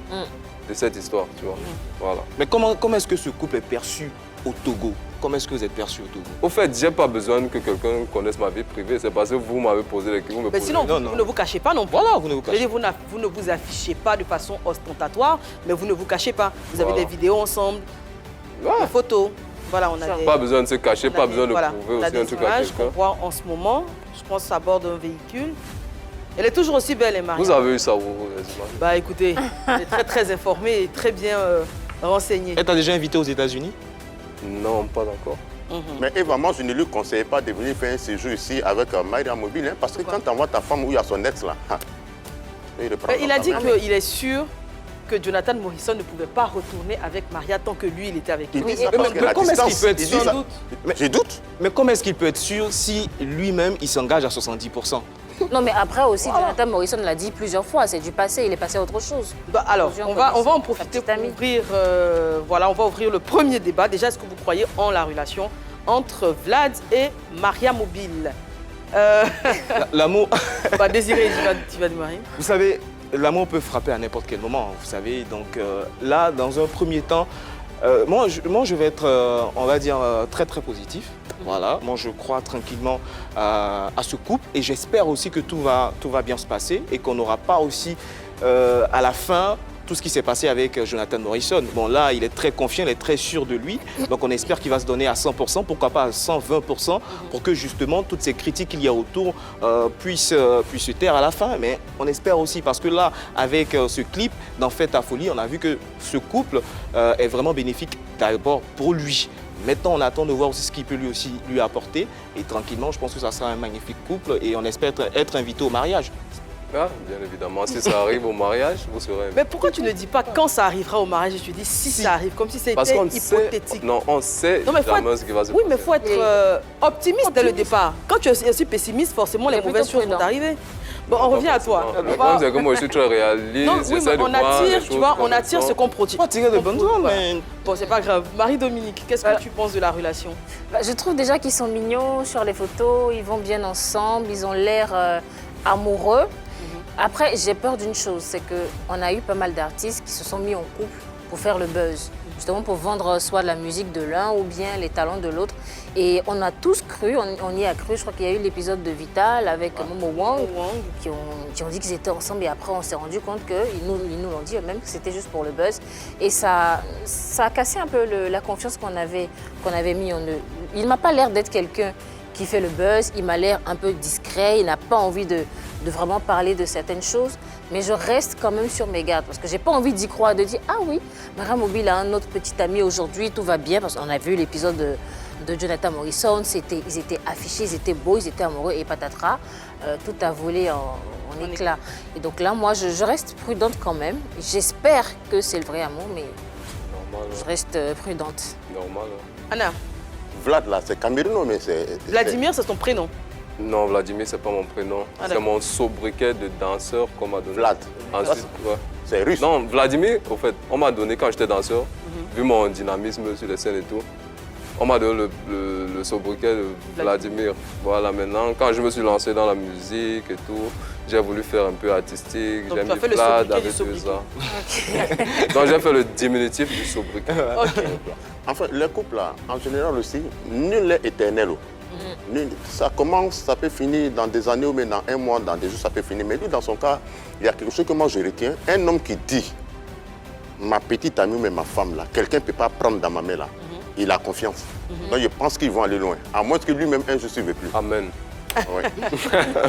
de cette histoire, tu vois. Voilà. Mais comment est-ce que ce couple est perçu au Togo? Comment est-ce que vous êtes perçu au Togo? Au fait, j'ai pas besoin que quelqu'un connaisse ma vie privée. C'est parce que vous m'avez posé les questions. Mais sinon, Non, vous non. ne vous cachez pas non plus. Voilà, vous ne vous Je veux cachez dire, vous ne vous affichez pas de façon ostentatoire, mais vous ne vous cachez pas. Vous avez Voilà. des vidéos ensemble, Ouais. des photos. Voilà, on a des, Pas besoin de se cacher, on a pas des- besoin de voilà, prouver on a aussi des un truc à images qu'on quelqu'un. voit en ce moment. Je pense à bord d'un véhicule. Elle est toujours aussi belle, Maria. Vous avez eu ça, vous, les images. Bah écoutez, elle est très très informée et très bien renseignée. Elle t'a déjà invité aux États-Unis? Non, pas encore. Mais Eva, moi, je ne lui conseille pas de venir faire un séjour ici avec Maria Mobile, hein, parce que Pourquoi? quand tu envoies ta femme où il y a son ex là, Il a dit qu'il est sûr que Jonathan Morrison ne pouvait pas retourner avec Maria tant que lui, il était avec Il elle. dit ça mais parce que la comment est-ce qu'il distance, peut être il dit sûr? ça. Sans doute. J'ai doute. Mais comment est-ce qu'il peut être sûr si lui-même, il s'engage à 70%? Non, mais après aussi, Jonathan Morrison l'a dit plusieurs fois. C'est du passé, il est passé à autre chose. Bah, alors, Plusieurs on va en connaissent profiter sa petite pour amie. ouvrir, voilà, on va ouvrir le premier débat. Déjà, est-ce que vous croyez en la relation entre Vlad et Maria Mobile? L'amour, Bah, Désiré, tu vas démarrer. vous savez, l'amour peut frapper à n'importe quel moment, vous savez. Donc là, dans un premier temps, moi, je vais être, on va dire, très très positif. Voilà, moi je crois tranquillement à ce couple et j'espère aussi que tout va bien se passer et qu'on n'aura pas aussi à la fin tout ce qui s'est passé avec Jonathan Morrison. Bon là, il est très confiant, il est très sûr de lui, donc on espère qu'il va se donner à 100%, pourquoi pas à 120%, pour que justement toutes ces critiques qu'il y a autour puissent se taire à la fin. Mais on espère aussi, parce que là, avec ce clip, dans Fête à Folie, on a vu que ce couple est vraiment bénéfique d'abord pour lui. Maintenant, on attend de voir aussi ce qu'il peut lui apporter. Et tranquillement, je pense que ça sera un magnifique couple et on espère être invité au mariage. Ah, bien évidemment, si ça arrive au mariage, vous serez... Mais pourquoi tu ne dis pas quand ça arrivera au mariage et tu dis si ça arrive, comme si Parce c'était qu'on sait... hypothétique? Non, on sait Non, mais faut jamais être- ce qui va se Oui, mais il passer. faut être optimiste dès le départ. Quand tu es aussi pessimiste, forcément, les Mais mauvaises plutôt choses vont prudent. arriver. Bon, on revient à toi. Le On va- problème, c'est que moi, je suis très réaliste. Non, oui, j'essaie mais de on voir les attire, tu choses vois, comme on elles attire sont. ce qu'on produit. Pas tirer de bonnes ondes, mais... Bon, c'est pas grave. Marie-Dominique, qu'est-ce que tu penses de la relation? Bah, je trouve déjà qu'ils sont mignons sur les photos, ils vont bien ensemble, ils ont l'air amoureux. Après, j'ai peur d'une chose, c'est qu'on a eu pas mal d'artistes qui se sont mis en couple pour faire le buzz. justement pour vendre soit la musique de l'un ou bien les talents de l'autre. Et on a tous cru, on y a cru. Je crois qu'il y a eu l'épisode de Vital avec Momo Wang qui ont dit qu'ils étaient ensemble et après on s'est rendu compte qu'ils nous l'ont dit eux-mêmes que c'était juste pour le buzz. Et ça a cassé un peu la confiance qu'on avait mis en eux. Il ne m'a pas l'air d'être quelqu'un qui fait le buzz, il m'a l'air un peu discret, il n'a pas envie de vraiment parler de certaines choses, mais je reste quand même sur mes gardes parce que j'ai pas envie d'y croire, de dire ah oui, Mariam Mobile a un autre petit ami aujourd'hui, tout va bien, parce qu'on a vu l'épisode de Jonathan Morrison, ils étaient affichés, ils étaient beaux, ils étaient amoureux et patatras, tout a volé en éclats. Et donc là, moi, je reste prudente quand même. J'espère que c'est le vrai amour, mais Normal. je reste prudente. Normal. Anna, Vlad, là, c'est Cameroun, mais c'est... Vladimir, c'est ton prénom. Non, Vladimir, c'est pas mon prénom. Ah, C'est d'accord. mon sobriquet de danseur qu'on m'a donné. Vlad. Ensuite, ouais. C'est russe. Non, Vladimir, au fait, on m'a donné quand j'étais danseur, vu mon dynamisme sur les scènes et tout, on m'a donné le sobriquet de Vladimir. Voilà, maintenant, quand je me suis lancé dans la musique et tout, j'ai voulu faire un peu artistique. Donc j'ai tu as mis fait le Vlad sobriquet avec du sobriquet. 2 ans. Donc j'ai fait le diminutif du sobriquet. Ok. Enfin, les couples, là, en général aussi, nul n'est éternel. Nul. Ça commence, ça peut finir dans des années ou même dans un mois, dans des jours, ça peut finir. Mais lui, dans son cas, il y a quelque chose que moi je retiens. Un homme qui dit, ma petite amie ou même ma femme, là, quelqu'un ne peut pas prendre dans ma main, là. Il a confiance. Donc je pense qu'ils vont aller loin. À moins que lui-même, un jour, ne suive plus. Amen. Ouais.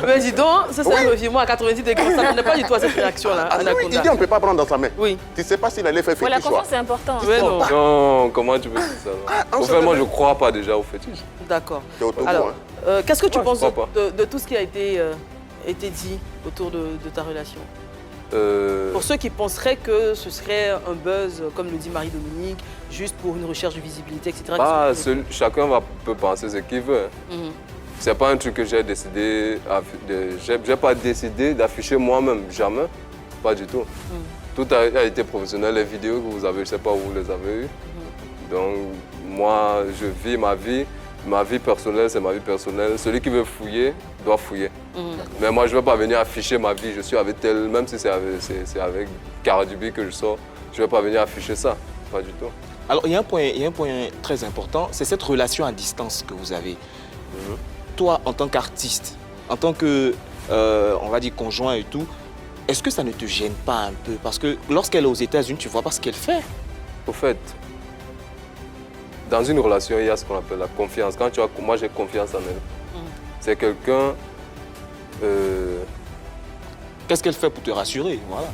Mais dis donc, ça c'est un revirement à 90 degrés. Ça n'est pas du tout à cette réaction-là, Ah, oui, Anaconda. il dit on ne peut pas prendre dans sa main. Oui. Tu ne sais pas s'il allait faire Ouais, la fétiche. confiance, c'est important. Ouais, non. Non, comment tu peux dire ça on Au se fait, moi, fait- je crois pas déjà au fétiche. D'accord. C'est au Togo, Alors, hein. qu'est-ce que tu Moi, je penses crois de tout ce qui a été dit autour de ta relation? Pour ceux qui penseraient que ce serait un buzz, comme le dit Marie-Dominique, juste pour une recherche de visibilité, etc. Bah, chacun peut penser ce qu'il veut. Mhm. C'est pas un truc que j'ai décidé, j'ai pas décidé d'afficher moi-même, jamais, pas du tout. Tout a été professionnel, les vidéos que vous avez, je sais pas où vous les avez eues. Donc moi, je vis ma vie personnelle, c'est ma vie personnelle. Celui qui veut fouiller, doit fouiller. Mais moi, je ne vais pas venir afficher ma vie, je suis avec tel, même si c'est avec Cardi B que je sors, je ne vais pas venir afficher ça, pas du tout. Alors, il y a un point très important, c'est cette relation à distance que vous avez. Toi, en tant qu'artiste, en tant que, on va dire, conjoint et tout, est-ce que ça ne te gêne pas un peu? Parce que lorsqu'elle est aux États-Unis, tu ne vois pas ce qu'elle fait. Au fait, dans une relation, il y a ce qu'on appelle la confiance. Moi, j'ai confiance en elle. C'est quelqu'un... Qu'est-ce qu'elle fait pour te rassurer? Voilà.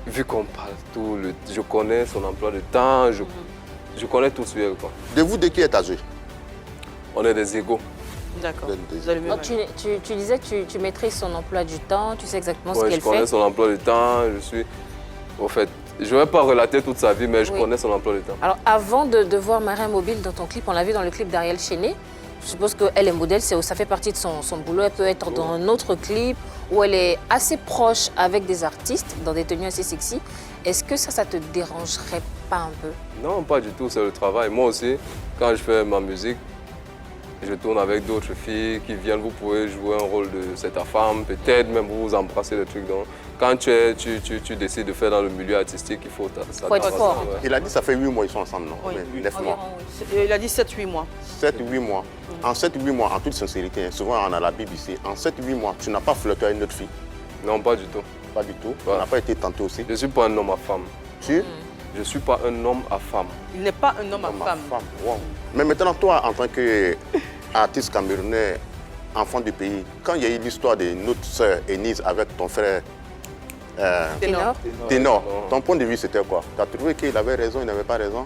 vu qu'on parle tout, je connais son emploi de temps, je connais tout sur elle, quoi. De vous, de qui est âgé? On est des égaux. D'accord. Des- Vous avez le même Donc, âge. tu disais que tu maîtrises son emploi du temps, tu sais exactement ce Ouais, qu'elle je connais fait. son emploi de temps, je suis... Au fait, je ne vais pas relater toute sa vie, mais je Oui. connais son emploi de temps. Alors, avant de voir Mariam Mobile dans ton clip, on l'a vu dans le clip d'Ariel Chéné. Je suppose qu'elle est modèle, ça fait partie de son boulot. Elle peut être dans un autre clip où elle est assez proche avec des artistes, dans des tenues assez sexy. Est-ce que ça te dérangerait pas un peu? Non, pas du tout, c'est le travail. Moi aussi, quand je fais ma musique, je tourne avec d'autres filles qui viennent, vous pouvez jouer un rôle de c'est ta femme, peut-être même vous vous embrassez des trucs. Donc, quand tu décides de faire dans le milieu artistique, il faut ça. Faut être fort. Ouais. Il a dit que ça fait 8 mois ils sont ensemble, non? Oui. 9 mois. Il a dit 7-8 mois. 7-8 mois. En 7-8 mois, en toute sincérité, hein, souvent on a la BBC, en 7-8 mois, tu n'as pas flirté avec une autre fille? Non, pas du tout. Pas du tout. Ouais. On n'a pas été tenté aussi. Je ne suis pas un homme à femme. Tu? Je ne suis pas un homme à femme. Il n'est pas un homme à Ma femme. Wow. Mais maintenant, toi, en tant qu'artiste camerounais, enfant du pays, quand il y a eu l'histoire de notre sœur Enise avec ton frère Ténor. Ténor, Non. ton point de vue c'était quoi? Tu as trouvé qu'il avait raison, il n'avait pas raison?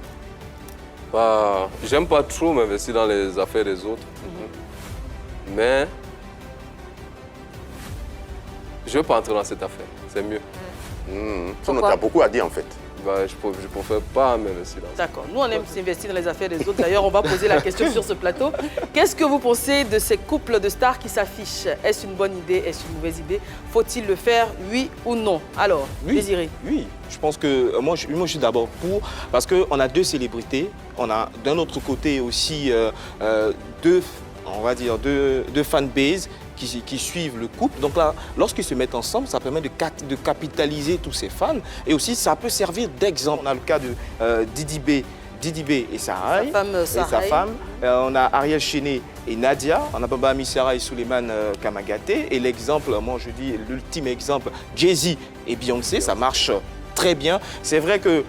Bah, j'aime pas trop m'investir dans les affaires des autres. Mais je ne veux pas entrer dans cette affaire. C'est mieux. Sinon, tu Pourquoi? as beaucoup à dire en fait. Bah, je préfère pas m'investir dans ça. D'accord. Nous, on aime s'investir dans les affaires des autres. D'ailleurs, on va poser la question sur ce plateau. Qu'est-ce que vous pensez de ces couples de stars qui s'affichent? Est-ce une bonne idée? Est-ce une mauvaise idée? Faut-il le faire, oui ou non? Alors, Désiré. Oui, je pense que moi je suis d'abord pour, parce qu'on a deux célébrités, on a d'un autre côté aussi deux, on va dire, deux fanbases qui suivent le couple. Donc là, lorsqu'ils se mettent ensemble, ça permet de capitaliser tous ces fans. Et aussi, ça peut servir d'exemple. On a le cas de Didi B et Sarah, Sa sa femme. On a Ariel Chené et Nadia. On a Baba Amissara et Souleymane Kamagaté. Et l'exemple, moi je dis l'ultime exemple, Jay-Z et Beyoncé, ça marche très bien. C'est vrai que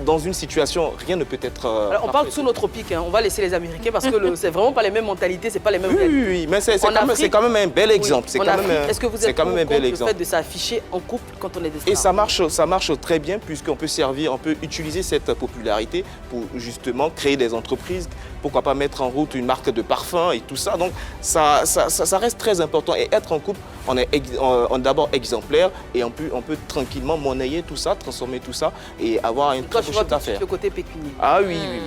dans une situation, rien ne peut être Alors, on parle sous notre pic, hein. On va laisser les Américains parce que c'est vraiment pas les mêmes mentalités, c'est pas les mêmes réalités. Oui, mais c'est quand même un bel exemple. Oui. C'est quand même, est-ce que vous êtes quand même un bel contre exemple. le fait de s'afficher en couple quand on est des stars? Et ça marche très bien puisqu'on peut on peut utiliser cette popularité pour justement créer des entreprises, pourquoi pas mettre en route une marque de parfum et tout ça. Donc ça reste très important. Et être en couple, on est d'abord exemplaire et on peut tranquillement monnayer tout ça, transformer tout ça et avoir une Toi, très tu bonne vois chiffre tout de suite d'affaires. le côté pécunier. Ah oui, oui.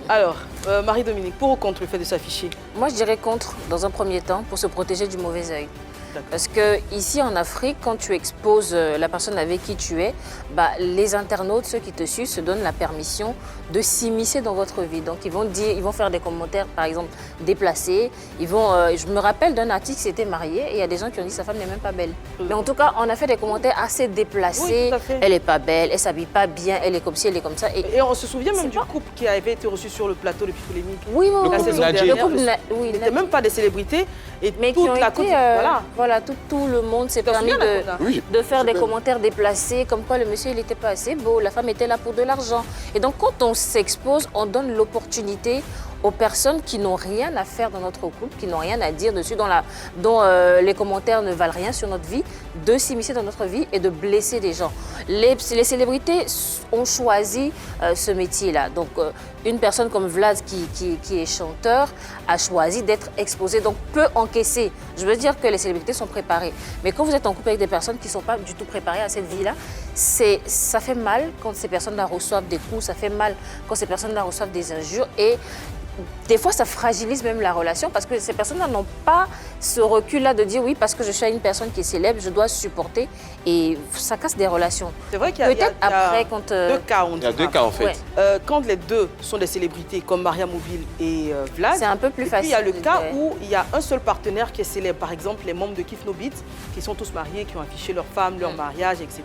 Alors, Marie-Dominique, pour ou contre le fait de s'afficher? Moi, je dirais contre, dans un premier temps, pour se protéger du mauvais œil. D'accord. Parce que ici en Afrique, quand tu exposes la personne avec qui tu es, bah, les internautes, ceux qui te suivent, se donnent la permission de s'immiscer dans votre vie. Donc ils vont faire des commentaires, par exemple, déplacés. Je me rappelle d'un artiste qui s'était marié et il y a des gens qui ont dit que sa femme n'est même pas belle. Mais en tout cas, on a fait des commentaires assez déplacés. Oui, tout à fait. Elle n'est pas belle, elle s'habille pas bien, elle est comme ci, elle est comme ça. Et on se souvient même du couple qui avait été reçu sur le plateau depuis polémique. Oui, oui, La oui. saison Nadia. dernière, oui, ils n'étaient même pas des célébrités. Et mais qui toute ont la été, côte, voilà, tout le monde s'est Tu t'en permis souviens, Nakoda? Oui, de faire des super. commentaires déplacés, comme quoi le monsieur il n'était pas assez beau, la femme était là pour de l'argent. Et donc quand on s'expose, on donne l'opportunité aux personnes qui n'ont rien à faire dans notre couple, qui n'ont rien à dire dessus, dont les commentaires ne valent rien sur notre vie, de s'immiscer dans notre vie et de blesser des gens. Les célébrités ont choisi ce métier-là. Donc une personne comme Vlad qui est chanteur a choisi d'être exposé, donc peut encaisser. Je veux dire que les célébrités sont préparées. Mais quand vous êtes en couple avec des personnes qui ne sont pas du tout préparées à cette vie-là, ça fait mal quand ces personnes-là reçoivent des coups, ça fait mal quand ces personnes-là reçoivent des injures et des fois, ça fragilise même la relation parce que ces personnes-là n'ont pas ce recul-là de dire oui, parce que je suis une personne qui est célèbre, je dois supporter et ça casse des relations. C'est vrai qu'il y a, Peut-être après, quand... deux cas, on Il y a dira. deux cas en fait. Ouais. Quand les deux sont des célébrités comme Maria Mobile et Vlad, C'est un peu plus et puis il y a le facile, cas ouais. où il y a un seul partenaire qui est célèbre, par exemple les membres de Kif No Beat, qui sont tous mariés, qui ont affiché leur femme, leur mariage, etc.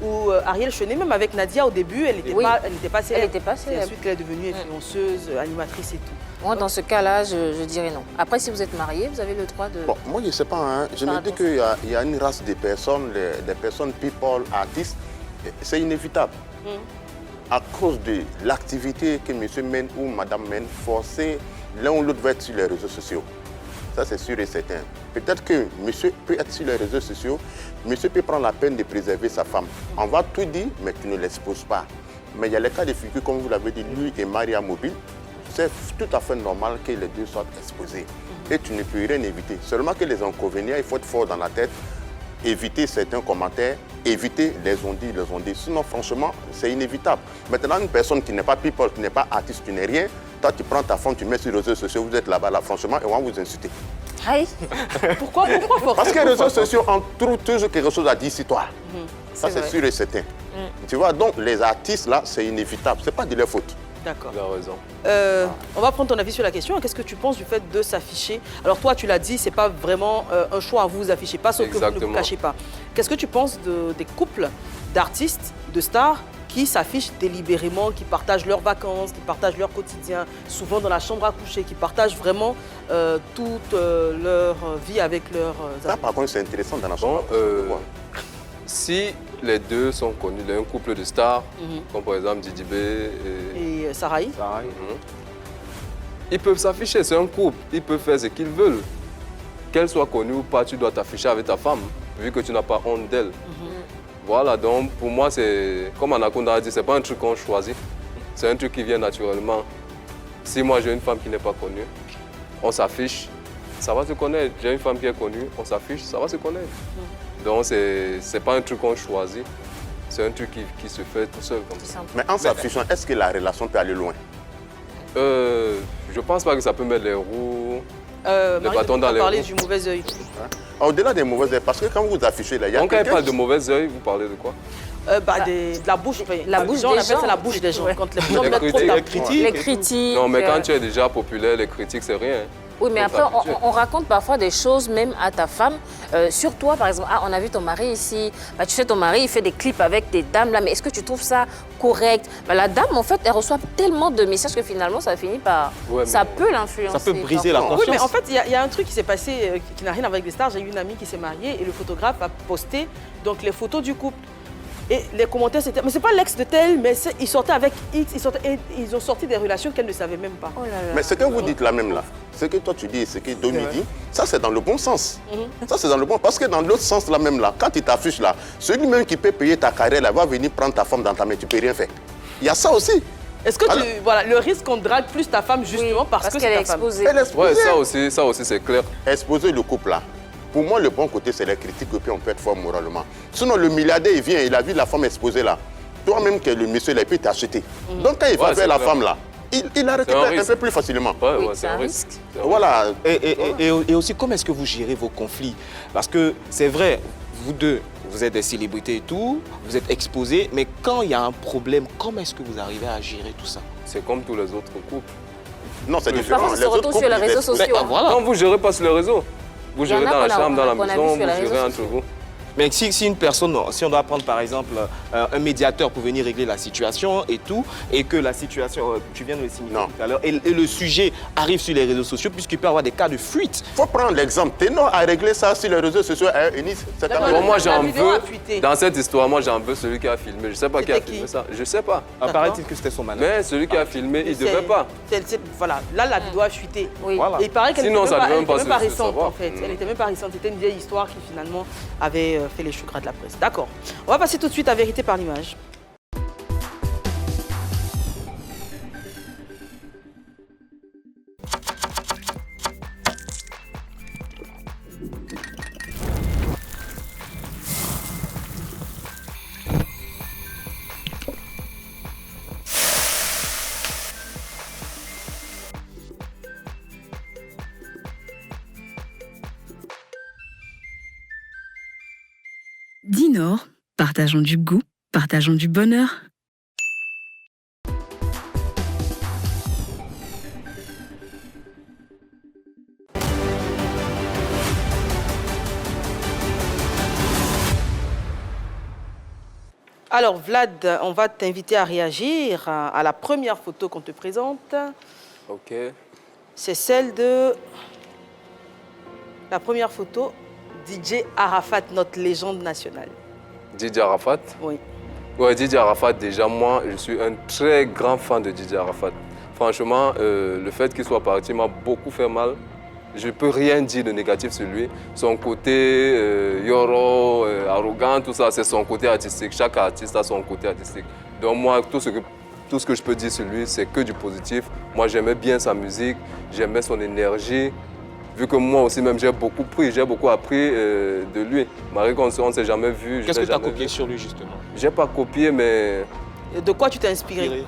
Ou Ariel Chené, même avec Nadia au début, elle n'était Oui. pas célèbre. Elle n'était pas C'est célèbre. ensuite qu'elle est devenue influenceuse, animatrice et tout. Moi, dans ce cas-là, je dirais non. Après, si vous êtes marié, vous avez le droit de... Bon, moi, je ne sais pas. Hein. Je me dis qu'il y a une race de personnes, des personnes people, artistes. C'est inévitable. À cause de l'activité que monsieur mène ou madame mène, forcé, l'un ou l'autre va être sur les réseaux sociaux. Ça, c'est sûr et certain. Peut-être que monsieur peut être sur les réseaux sociaux, monsieur peut prendre la peine de préserver sa femme. On va tout dire, mais tu ne l'exposes pas. Mais il y a les cas de figure, comme vous l'avez dit, lui et Maria Mobile. C'est tout à fait normal que les deux soient exposés. Et tu ne peux rien éviter. Seulement que les inconvénients, il faut être fort dans la tête, éviter certains commentaires, éviter les on-dit. Sinon, franchement, c'est inévitable. Maintenant, une personne qui n'est pas people, qui n'est pas artiste, qui n'est rien, toi, tu prends ta femme, tu mets sur les réseaux sociaux, vous êtes là-bas, là, franchement, et on va vous insulter. Aïe. Pourquoi forcément? Parce que les réseaux sociaux, on trouve toujours quelque chose à dire sur toi. Ça, C'est c'est vrai. sûr et certain. Tu vois, donc, les artistes, là, c'est inévitable. Ce n'est pas de leur faute. D'accord. Il a raison. On va prendre ton avis sur la question. Qu'est-ce que tu penses du fait de s'afficher? Alors toi, tu l'as dit, c'est pas vraiment un choix à vous afficher, pas sauf que vous ne vous Exactement. cachez pas. Qu'est-ce que tu penses des couples d'artistes, de stars qui s'affichent délibérément, qui partagent leurs vacances, qui partagent leur quotidien, souvent dans la chambre à coucher, qui partagent vraiment toute leur vie avec leurs Ça, amis? par contre, c'est intéressant dans la Bon, chambre. si les deux sont connus, un couple de stars, comme par exemple Didi B et Et Sarah, Sarah, ils peuvent s'afficher, c'est un couple, ils peuvent faire ce qu'ils veulent. Qu'elle soit connue ou pas, tu dois t'afficher avec ta femme, vu que tu n'as pas honte d'elle. Voilà, donc pour moi, c'est comme Anaconda a dit, c'est pas un truc qu'on choisit, c'est un truc qui vient naturellement. Si moi j'ai une femme qui n'est pas connue, on s'affiche, ça va se connaître. J'ai une femme qui est connue, on s'affiche, ça va se connaître. Donc c'est pas un truc qu'on choisit, c'est un truc qui se fait tout seul comme ça. Mais en s'affichant, est-ce que la relation peut aller loin? Je pense pas que ça peut mettre les roues. Marie, bâtons dans tu as les parlé roues. du mauvais œil. Au-delà des mauvaises herbes, parce que quand vous affichez là, il y a Donc quand elle quelqu'un parle de mauvais œil, vous parlez de quoi? De la bouche, La bouche on des appelle ça gens. la bouche des gens. Ouais. Quand les gens Les mettent trop critiques, la les bouche. critiques. Les critiques. Non, mais quand tu es déjà populaire, les critiques, c'est rien. Oui, mais Faut après, s'habituer. on raconte parfois des choses même à ta femme. Sur toi, par exemple, on a vu ton mari ici. Bah, tu sais, ton mari, il fait des clips avec des dames là. Mais est-ce que tu trouves ça correct? Bah, la dame, en fait, elle reçoit tellement de messages que finalement, ça finit par... Ouais, ça mais- peut l'influencer. Ça peut briser la parfois. confiance. Oui, mais en fait, il y a un truc qui s'est passé qui n'a rien à voir avec les stars. J'ai eu une amie qui s'est mariée et le photographe a posté donc, les photos du couple. Et les commentaires, c'était... Mais c'est pas l'ex de tel, mais ils sortaient avec X, ils ont sorti des relations qu'elle ne savait même pas. Oh là là. Mais ce que vous dites là même là, ce que toi tu dis et ce que Domi dit, ça c'est dans le bon sens. Ça c'est dans le bon parce que dans l'autre sens là même là, quand il t'affiche là, celui même qui peut payer ta carrière là, va venir prendre ta femme dans ta main, tu peux rien faire. Il y a ça aussi. Est-ce que Alors- voilà, le risque qu'on drague plus ta femme justement Oui, parce que qu'elle c'est est ta femme? exposée. Elle est Ouais, exposée. ça aussi c'est clair. Exposer le couple là. Pour moi, le bon côté, c'est les critiques que puis on peut être fort moralement. Sinon, le milliardaire, il vient, il a vu la femme exposée là. Toi-même, que le monsieur, il peut t'acheter. Donc, quand il va Ouais, vers c'est la clair. femme là, il la récupère un risque. peu plus facilement. Ouais, Oui, ouais, c'est un risque. C'est un risque. Voilà. Et aussi, comment est-ce que vous gérez vos conflits? Parce que c'est vrai, vous deux, vous êtes des célébrités et tout, vous êtes exposés, mais quand il y a un problème, comment est-ce que vous arrivez à gérer tout ça? C'est comme tous les autres couples. Non, c'est Parfois, différent. ça se retrouve sur les réseaux ils sociaux. Ah, voilà. Non, vous ne gérez pas sur les réseaux. Vous Il y en gérez a dans la qu'on a- chambre, dans la qu'on a vu maison, sur vous les réseaux gérez entre sociaux. vous. Mais si une personne, si on doit prendre par exemple un médiateur pour venir régler la situation et tout, et que la situation, tu viens de le signifier Non. tout à l'heure, et le sujet arrive sur les réseaux sociaux, puisqu'il peut y avoir des cas de fuite. Il faut prendre l'exemple. Ténor a réglé ça sur les réseaux sociaux. Eunice, c'est quand D'accord. même- Bon, moi La j'en vidéo a veux, fuité. dans cette histoire, moi j'en veux celui qui a filmé. Je ne sais pas qui a C'était filmé qui? ça. Je ne sais pas. Paraît-il que c'était son manager. Mais celui qui a filmé, il ne devait pas. Voilà, là, la vidéo a fuité. Oui. Voilà. Et il paraît qu'elle Sinon, n'était ça même, devait même pas, pas elle était même pas se récente, savoir. en fait. Elle n'était même pas récente. C'était une vieille histoire qui, finalement, avait fait les choux gras de la presse. D'accord. On va passer tout de suite à Vérité par l'image. Dinor, partageons du goût, partageons du bonheur. Alors, Vlad, on va t'inviter à réagir à la première photo qu'on te présente. Ok. C'est celle de... La première photo, DJ Arafat, notre légende nationale. Didier Arafat. Oui. Ouais, Didier Arafat, déjà, moi, je suis un très grand fan de Didier Arafat. Franchement, le fait qu'il soit parti m'a beaucoup fait mal. Je ne peux rien dire de négatif sur lui. Son côté yoro, arrogant, tout ça, c'est son côté artistique. Chaque artiste a son côté artistique. Donc moi, tout ce que je peux dire sur lui, c'est que du positif. Moi, j'aimais bien sa musique, j'aimais son énergie. Vu que moi aussi, même, j'ai beaucoup appris de lui. Marie, on ne s'est jamais vu. Qu'est-ce que tu as copié sur lui, justement? Je n'ai pas copié, mais De quoi tu t'es inspiré?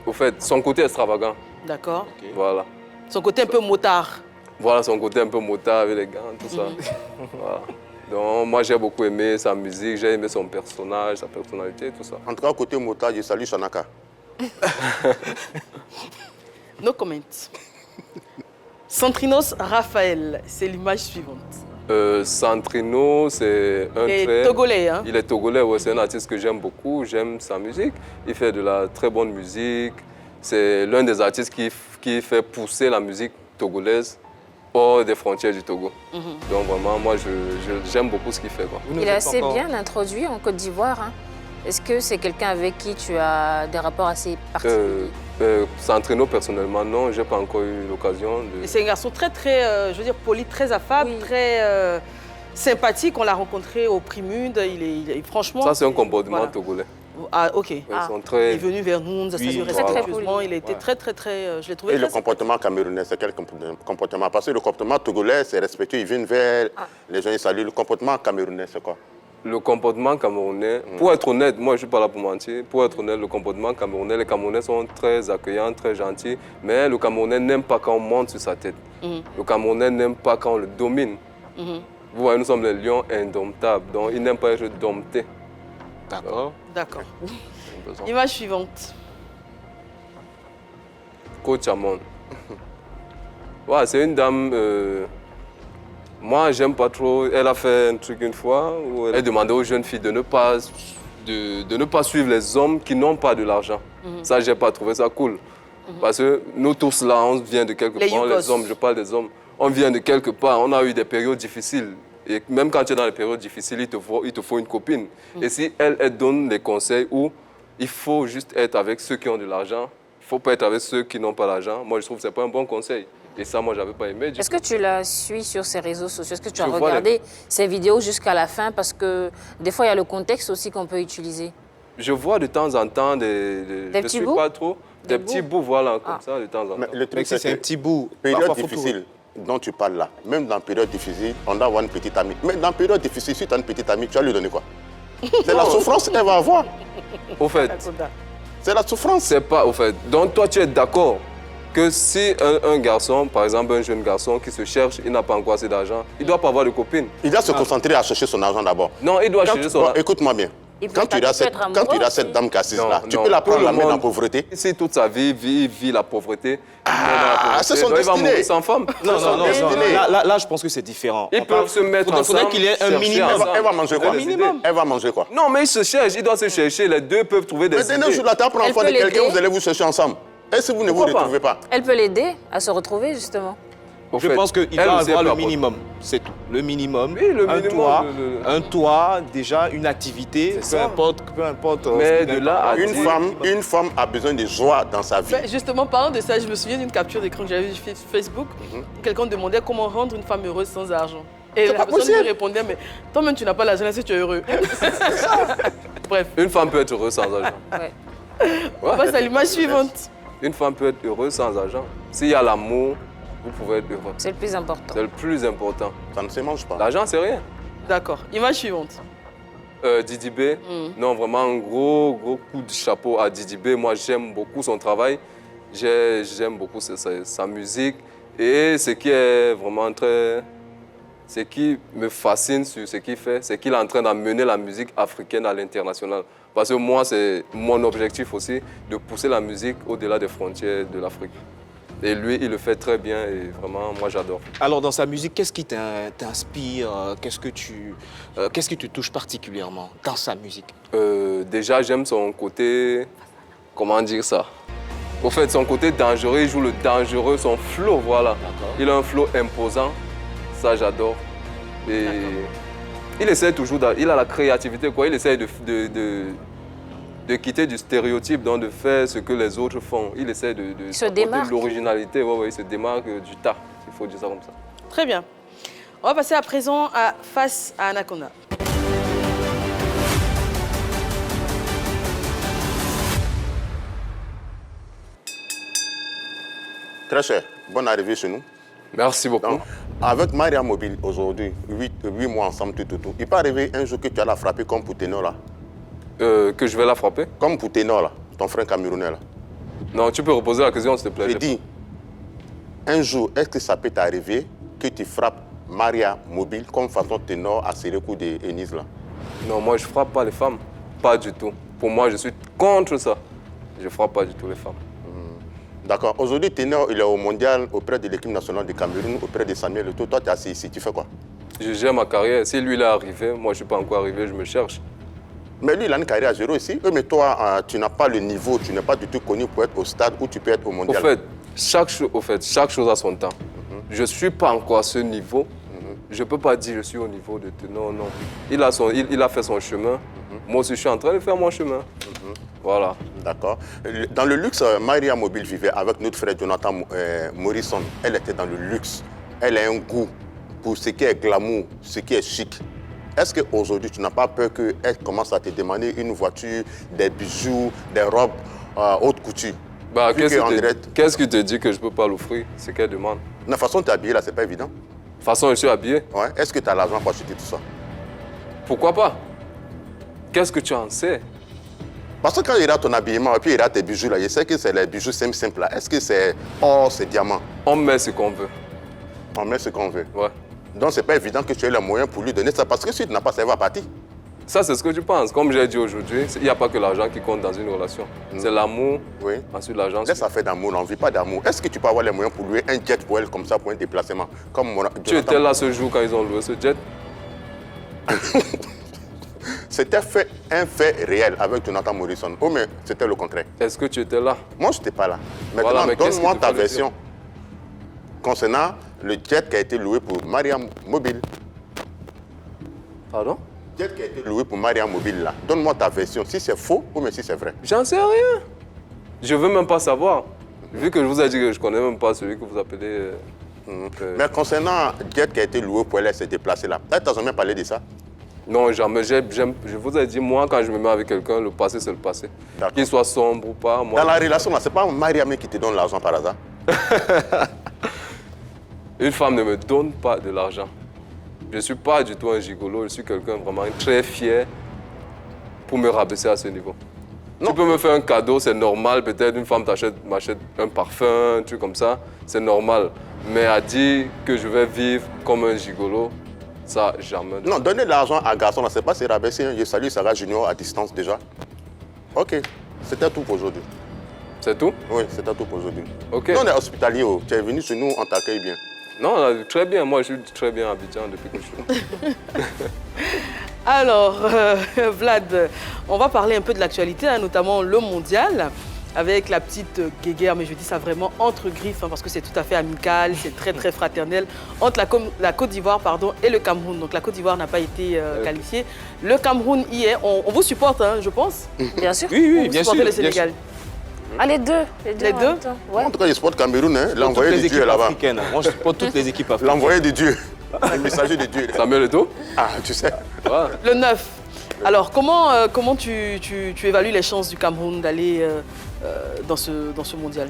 au fait, son côté extravagant. D'accord. Voilà. Son côté un peu motard. Voilà, son côté un peu motard avec les gants, tout ça. Voilà. Donc, moi, j'ai beaucoup aimé sa musique, j'ai aimé son personnage, sa personnalité, tout ça. En tout cas, côté motard, je salue Sanaka. No comment. Santrinos Raphaël, c'est l'image suivante. Santrino, c'est un Et très... togolais, hein? Il est togolais, ouais, c'est un artiste que j'aime beaucoup, j'aime sa musique. Il fait de la très bonne musique. C'est l'un des artistes qui fait pousser la musique togolaise hors des frontières du Togo. Donc vraiment, moi, j'aime beaucoup ce qu'il fait, quoi. Il est assez bien introduit en Côte d'Ivoire. Hein. Est-ce que c'est quelqu'un avec qui tu as des rapports assez particuliers? Santrino, personnellement, non, j'ai pas encore eu l'occasion de... Et c'est un garçon très, très, je veux dire, poli, très affable, Oui. très sympathique. On l'a rencontré au Primude. Il est franchement... Ça, c'est un comportement Voilà. togolais. Ah, ok. Ils Ah. sont Il très... est venu vers nous, on nous a salué voilà. respectueusement. Très Il était Ouais. très, très, très... je l'ai trouvé Et le très comportement camerounais, c'est quel comportement? Parce que le comportement togolais, c'est respectueux, ils viennent vers les gens, ils saluent. Le comportement camerounais, c'est quoi? Le comportement camerounais, pour être honnête, moi je ne suis pas là pour mentir, pour être honnête, le comportement camerounais, les Camerounais sont très accueillants, très gentils, mais le Camerounais n'aime pas quand on monte sur sa tête. Le Camerounais n'aime pas quand on le domine. Vous voyez, nous sommes les lions indomptables, donc ils n'aiment pas être domptés. D'accord. D'accord. C'est un peu ça. Image suivante. Coach Amon. Ouais, c'est une dame... moi, j'aime pas trop. Elle a fait un truc une fois où elle demandait aux jeunes filles de ne pas suivre les hommes qui n'ont pas de l'argent. Ça, j'ai pas trouvé ça cool. Parce que nous tous là, on vient de quelque part. Les hommes, je parle des hommes. On vient de quelque part. On a eu des périodes difficiles. Et même quand tu es dans les périodes difficiles, il te faut une copine. Et si elle donne des conseils où il faut juste être avec ceux qui ont de l'argent, il ne faut pas être avec ceux qui n'ont pas d'argent, moi, je trouve que ce n'est pas un bon conseil. Et ça, moi, je n'avais pas aimé. Est-ce que tu la suis sur ses réseaux sociaux? Est-ce que tu as regardé ses vidéos jusqu'à la fin? Parce que des fois, il y a le contexte aussi qu'on peut utiliser. Je vois de temps en temps des petits bouts? Pas trop. Des petits bouts, voilà, comme ça, de temps en temps. Mais le truc, c'est un petit bout. Période difficile dont tu parles là, même dans période difficile, on doit avoir une petite amie. Mais dans période difficile, si tu as une petite amie, tu vas lui donner quoi? C'est la souffrance qu'elle va avoir. Au fait, c'est la souffrance. C'est pas, au fait. Donc, toi, tu es d'accord que si un garçon, par exemple un jeune garçon qui se cherche, il n'a pas encore assez d'argent, il ne doit pas avoir de copine. Il doit se concentrer à chercher son argent d'abord. Non, il doit chercher son argent. Écoute-moi bien. Quand tu as cette dame qui est assise là, tu peux la prendre la main dans la pauvreté. Si toute sa vie, il vit la pauvreté. C'est son destinée. Il va mourir sans femme. Non. Là, je pense que c'est différent. Ils peuvent se mettre ensemble. Il faudrait qu'il y ait un minimum. Elle va manger quoi? Elle va manger quoi? Non, mais ils se cherchent. Ils doivent se chercher. Les deux peuvent trouver des idées. Mais dès sur la table pour l'enfant de quelqu'un, vous allez vous chercher ensemble. Et si vous ne vous retrouvez pas? Elle peut l'aider à se retrouver, justement. Je pense qu'il doit avoir le minimum, c'est tout. Le minimum, oui, le minimum, un toit, déjà une activité, peu importe. Mais de là à une femme a besoin de joie dans sa vie. Mais justement, parlant de ça, je me souviens d'une capture d'écran que j'avais vue sur Facebook. Quelqu'un demandait comment rendre une femme heureuse sans argent. Et la personne lui répondait, mais toi-même tu n'as pas l'argent, est-ce que tu es heureux? Bref. Une femme peut être heureuse sans argent. On passe à l'image suivante. Une femme peut être heureuse sans argent. S'il y a l'amour, vous pouvez être heureux. C'est le plus important. C'est le plus important. Ça ne se mange pas. L'argent, c'est rien. D'accord. Image suivante. Didi B, non, vraiment un gros coup de chapeau à Didi B. Moi, j'aime beaucoup son travail. J'aime beaucoup sa musique. Et ce qui est vraiment très... Ce qui me fascine sur ce qu'il fait, c'est qu'il est en train d'amener la musique africaine à l'international. Parce que moi, c'est mon objectif aussi, de pousser la musique au-delà des frontières de l'Afrique. Et lui, il le fait très bien et vraiment, moi, j'adore. Alors, dans sa musique, qu'est-ce qui t'inspire? Qu'est-ce qui te touche particulièrement dans sa musique? Déjà, j'aime son côté... Comment dire ça? Au fait, son côté dangereux, il joue le dangereux, son flow, voilà. Il a un flow imposant, ça, j'adore. Et il essaie toujours... Il a la créativité, quoi. Il essaie de quitter du stéréotype, donc de faire ce que les autres font. Il essaie de l'originalité, il se démarque du tas, il faut dire ça comme ça. Très bien. On va passer à présent à Face à Anaconda. Très cher, bonne arrivée chez nous. Merci beaucoup. Donc, avec Maria Mobile aujourd'hui, 8 mois ensemble, tout. Il peut arriver un jour que tu vas la frapper comme pour Ténor là? Que je vais la frapper? Comme pour Ténor là, ton frère camerounais là. Non, tu peux reposer la question s'il te plaît. Je dis, un jour, est-ce que ça peut t'arriver que tu frappes Maria Mobile comme façon Ténor à Sérékou de Enise là? Non, moi je frappe pas les femmes, pas du tout. Pour moi, je suis contre ça. Je frappe pas du tout les femmes. D'accord. Aujourd'hui, Ténor, il est au mondial auprès de l'équipe nationale du Cameroun, auprès de Samuel Eto'o. Toi, tu es assis ici, tu fais quoi? Je gère ma carrière. Si lui, il est arrivé, moi, je ne suis pas encore arrivé, je me cherche. Mais lui, il a une carrière à zéro ici. Mais toi, tu n'as pas le niveau, tu n'es pas du tout connu pour être au stade où tu peux être au mondial. Au fait, chaque chose a son temps. Je ne suis pas encore à ce niveau. Je ne peux pas dire que je suis au niveau de Ténor, non. Il a fait son chemin. Moi aussi, je suis en train de faire mon chemin. Voilà. D'accord. Dans le luxe, Maria Mobile vivait avec notre frère Jonathan Morrison. Elle était dans le luxe. Elle a un goût pour ce qui est glamour, ce qui est chic. Est-ce qu'aujourd'hui, tu n'as pas peur qu'elle commence à te demander une voiture, des bijoux, des robes haute couture? Qu'est-ce qui te dit que je ne peux pas l'offrir? C'est qu'elle demande. La façon dont tu es habillé là, c'est pas évident. La façon dont je suis habillé? Ouais. Est-ce que tu as l'argent pour acheter tout ça? Pourquoi pas? Qu'est-ce que tu en sais? Parce que quand il y a ton habillement et puis il y a tes bijoux là, je sais que c'est les bijoux simples là. Est-ce que c'est or, c'est diamant? On met ce qu'on veut. On met ce qu'on veut. Ouais. Donc c'est pas évident que tu aies les moyens pour lui donner ça parce que si tu n'as pas, ça va partir. Ça, c'est ce que tu penses. Comme j'ai dit aujourd'hui, il n'y a pas que l'argent qui compte dans une relation. C'est l'amour, Oui. ensuite l'argent. Laisse affaire d'amour, on ne vit pas d'amour. Est-ce que tu peux avoir les moyens pour louer un jet pour elle comme ça, pour un déplacement comme Tu étais là ce jour quand ils ont loué ce jet? C'était un fait réel avec Jonathan Morrison. Oh, mais c'était le contraire. Est-ce que tu étais là? Moi, je n'étais pas là. Maintenant, Voilà, mais qu'est-ce donne-moi que tu ta peux le version concernant le jet qui a été loué pour Mariam Mobile. Pardon? Jet qui a été loué pour Mariam Mobile, là. Donne-moi ta version, si c'est faux ou mais si c'est vrai. J'en sais rien. Je veux même pas savoir. Vu que je vous ai dit que je connais même pas celui que vous appelez... Mais concernant jet qui a été loué pour elle se déplacer là, tu n'as jamais parlé de ça? Non, jamais. Je vous ai dit, moi, quand je me mets avec quelqu'un, le passé, c'est le passé. D'accord. Qu'il soit sombre ou pas, moi... Dans la relation, là, ce n'est pas Mariam qui te donne l'argent par hasard? Une femme ne me donne pas de l'argent. Je ne suis pas du tout un gigolo, je suis quelqu'un vraiment très fier pour me rabaisser à ce niveau. Non. Tu peux me faire un cadeau, c'est normal. Peut-être une femme m'achète un parfum, un truc comme ça, c'est normal. Mais à dire que je vais vivre comme un gigolo, ça, jamais. Non, donner de l'argent à garçon, ce n'est pas se rabaisser. Hein. Je salue Sarah Junior à distance déjà. Ok, c'était tout pour aujourd'hui. C'est tout? Oui, c'était tout pour aujourd'hui. Ok. Nous, on est hospitalier. Oh. Tu es venu chez nous, on t'accueille bien. Non, très bien. Moi, je suis très bien à Abidjan depuis que je suis là. Alors, Vlad, on va parler un peu de l'actualité, hein, notamment le mondial, avec la petite guéguerre, mais je dis ça vraiment entre griffes, hein, parce que c'est tout à fait amical, c'est très très fraternel, entre la Côte d'Ivoire et le Cameroun. Donc la Côte d'Ivoire n'a pas été qualifiée. Le Cameroun y est. On vous supporte, hein, je pense. Bien sûr. Oui, Vous bien sûr. supportez le bien Sénégal. sûr. Ah, les deux. Les en deux même temps. Ouais. En tout cas, je supporte Cameroun, hein, Toutes l'envoyé les de Dieu équipes est là-bas. africaines. Moi, je supporte toutes les équipes africaines. L'envoyé de Dieu. Le messager de Dieu. Samuel Eto'o? Ah, tu sais. Voilà. Le 9. Alors, comment tu évalues les chances du Cameroun d'aller dans ce mondial?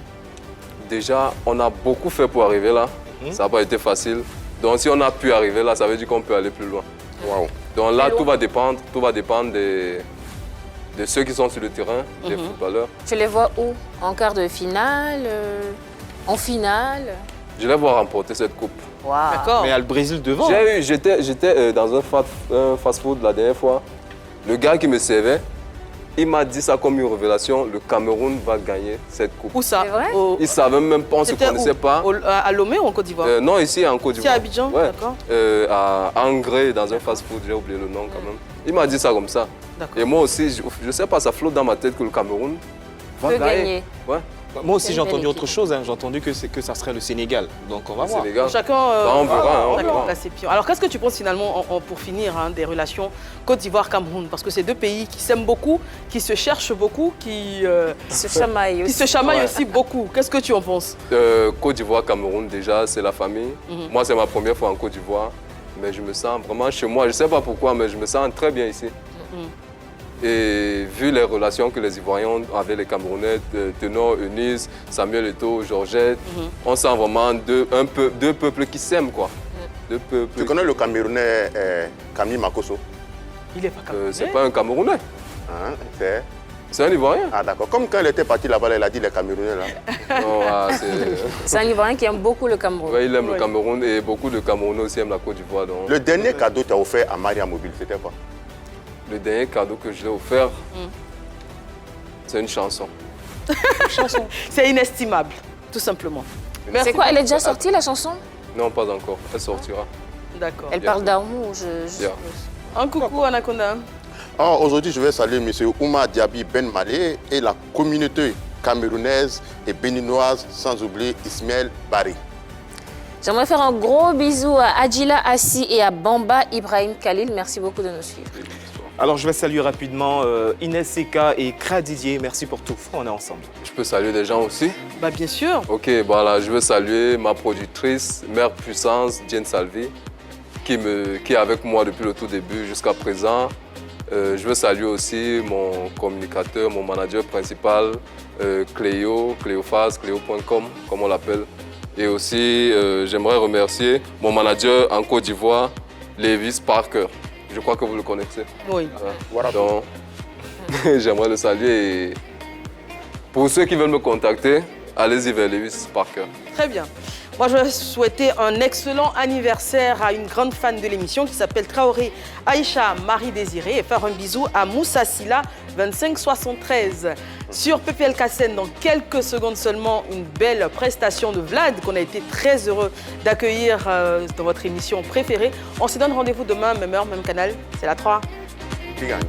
Déjà, on a beaucoup fait pour arriver là. Ça n'a pas été facile. Donc, si on a pu arriver là, ça veut dire qu'on peut aller plus loin. Waouh. Donc là, tout va dépendre de ceux qui sont sur le terrain, des footballeurs. Tu les vois où? En quart de finale? En finale? Je vais voir remporter cette coupe. Waouh. D'accord. Mais il y a le Brésil devant. J'étais dans un fast-food la dernière fois. Le gars qui me servait, il m'a dit ça comme une révélation, le Cameroun va gagner cette coupe. Où ça? C'est vrai? Il ne savait même pas, on ne se C'était connaissait où? pas. À Lomé ou en Côte d'Ivoire? Non, ici en Côte Ici d'Ivoire. à Abidjan, Ouais. d'accord. À Angré, dans un fast-food, j'ai oublié le nom quand même. Il m'a dit ça comme ça. D'accord. Et moi aussi, je ne sais pas, ça flotte dans ma tête que le Cameroun va Peut gagner. gagner. Ouais, Moi aussi, C'est j'ai une belle entendu autre équipe. chose. Hein. J'ai entendu que ça serait le Sénégal. Donc, on va voir. Sénégal. Chacun, on verra, on chacun verra. place ses pions. Alors, qu'est-ce que tu penses finalement, pour finir, hein, des relations Côte d'Ivoire-Cameroun? Parce que c'est deux pays qui s'aiment beaucoup, qui se cherchent beaucoup, qui Se chamaille aussi. se chamaillent Ouais. aussi beaucoup. Qu'est-ce que tu en penses? Côte d'Ivoire, Cameroun, déjà, c'est la famille. Moi, c'est ma première fois en Côte d'Ivoire. Mais je me sens vraiment chez moi. Je ne sais pas pourquoi, mais je me sens très bien ici. Et vu les relations que les Ivoiriens ont avec les Camerounais, Tenor, Eunice, Samuel Eto'o, Georgette, on sent vraiment deux peuples qui s'aiment, quoi. Deux peuples. Tu connais le Camerounais Camille Makosso? Il est pas Camerounais. C'est pas un Camerounais, Hein, c'est... c'est un Ivoirien. Ah d'accord. Comme quand elle était partie là-bas, elle a dit les Camerounais là. Non, C'est un Ivoirien qui aime beaucoup le Cameroun. ouais, il aime Ouais. le Cameroun et beaucoup de Camerounais aussi aiment la Côte d'Ivoire. Donc, Le dernier cadeau que tu as offert à Maria Mobile, c'était quoi? le dernier cadeau que je lui ai offert, c'est une chanson. C'est inestimable, tout simplement. Merci C'est quoi? Elle est déjà beaucoup. sortie, la chanson? Non, pas encore. Elle sortira. D'accord. Elle parle d'amour, je Bien. Un coucou, Anaconda. Alors, aujourd'hui, je vais saluer M. Oumar Diaby Ben Malé et la communauté camerounaise et béninoise, sans oublier Ismaël Barry. J'aimerais faire un gros bisou à Adjila Assi et à Bamba Ibrahim Khalil. Merci beaucoup de nous suivre. Alors, je vais saluer rapidement Inès Seka et Kra Didier. Merci pour tout. On est ensemble. Je peux saluer des gens aussi. Bah bien sûr. Ok, voilà, je veux saluer ma productrice, Mère Puissance, Jane Salvi, qui est avec moi depuis le tout début jusqu'à présent. Je veux saluer aussi mon communicateur, mon manager principal, Cléophas, Cléo.com, comme on l'appelle. Et aussi, j'aimerais remercier mon manager en Côte d'Ivoire, Lévis Parker. Je crois que vous le connaissez. Oui. Voilà. Donc, j'aimerais le saluer. Et pour ceux qui veulent me contacter, allez-y vers Lévis Parker. Très bien. Moi, je vais souhaiter un excellent anniversaire à une grande fan de l'émission qui s'appelle Traoré Aïcha Marie-Désirée et faire un bisou à Moussa Silla 2573. Sur PPLK Scène, dans quelques secondes seulement, une belle prestation de Vlad qu'on a été très heureux d'accueillir dans votre émission préférée. On se donne rendez-vous demain, même heure, même canal. C'est la 3. Qui gagne?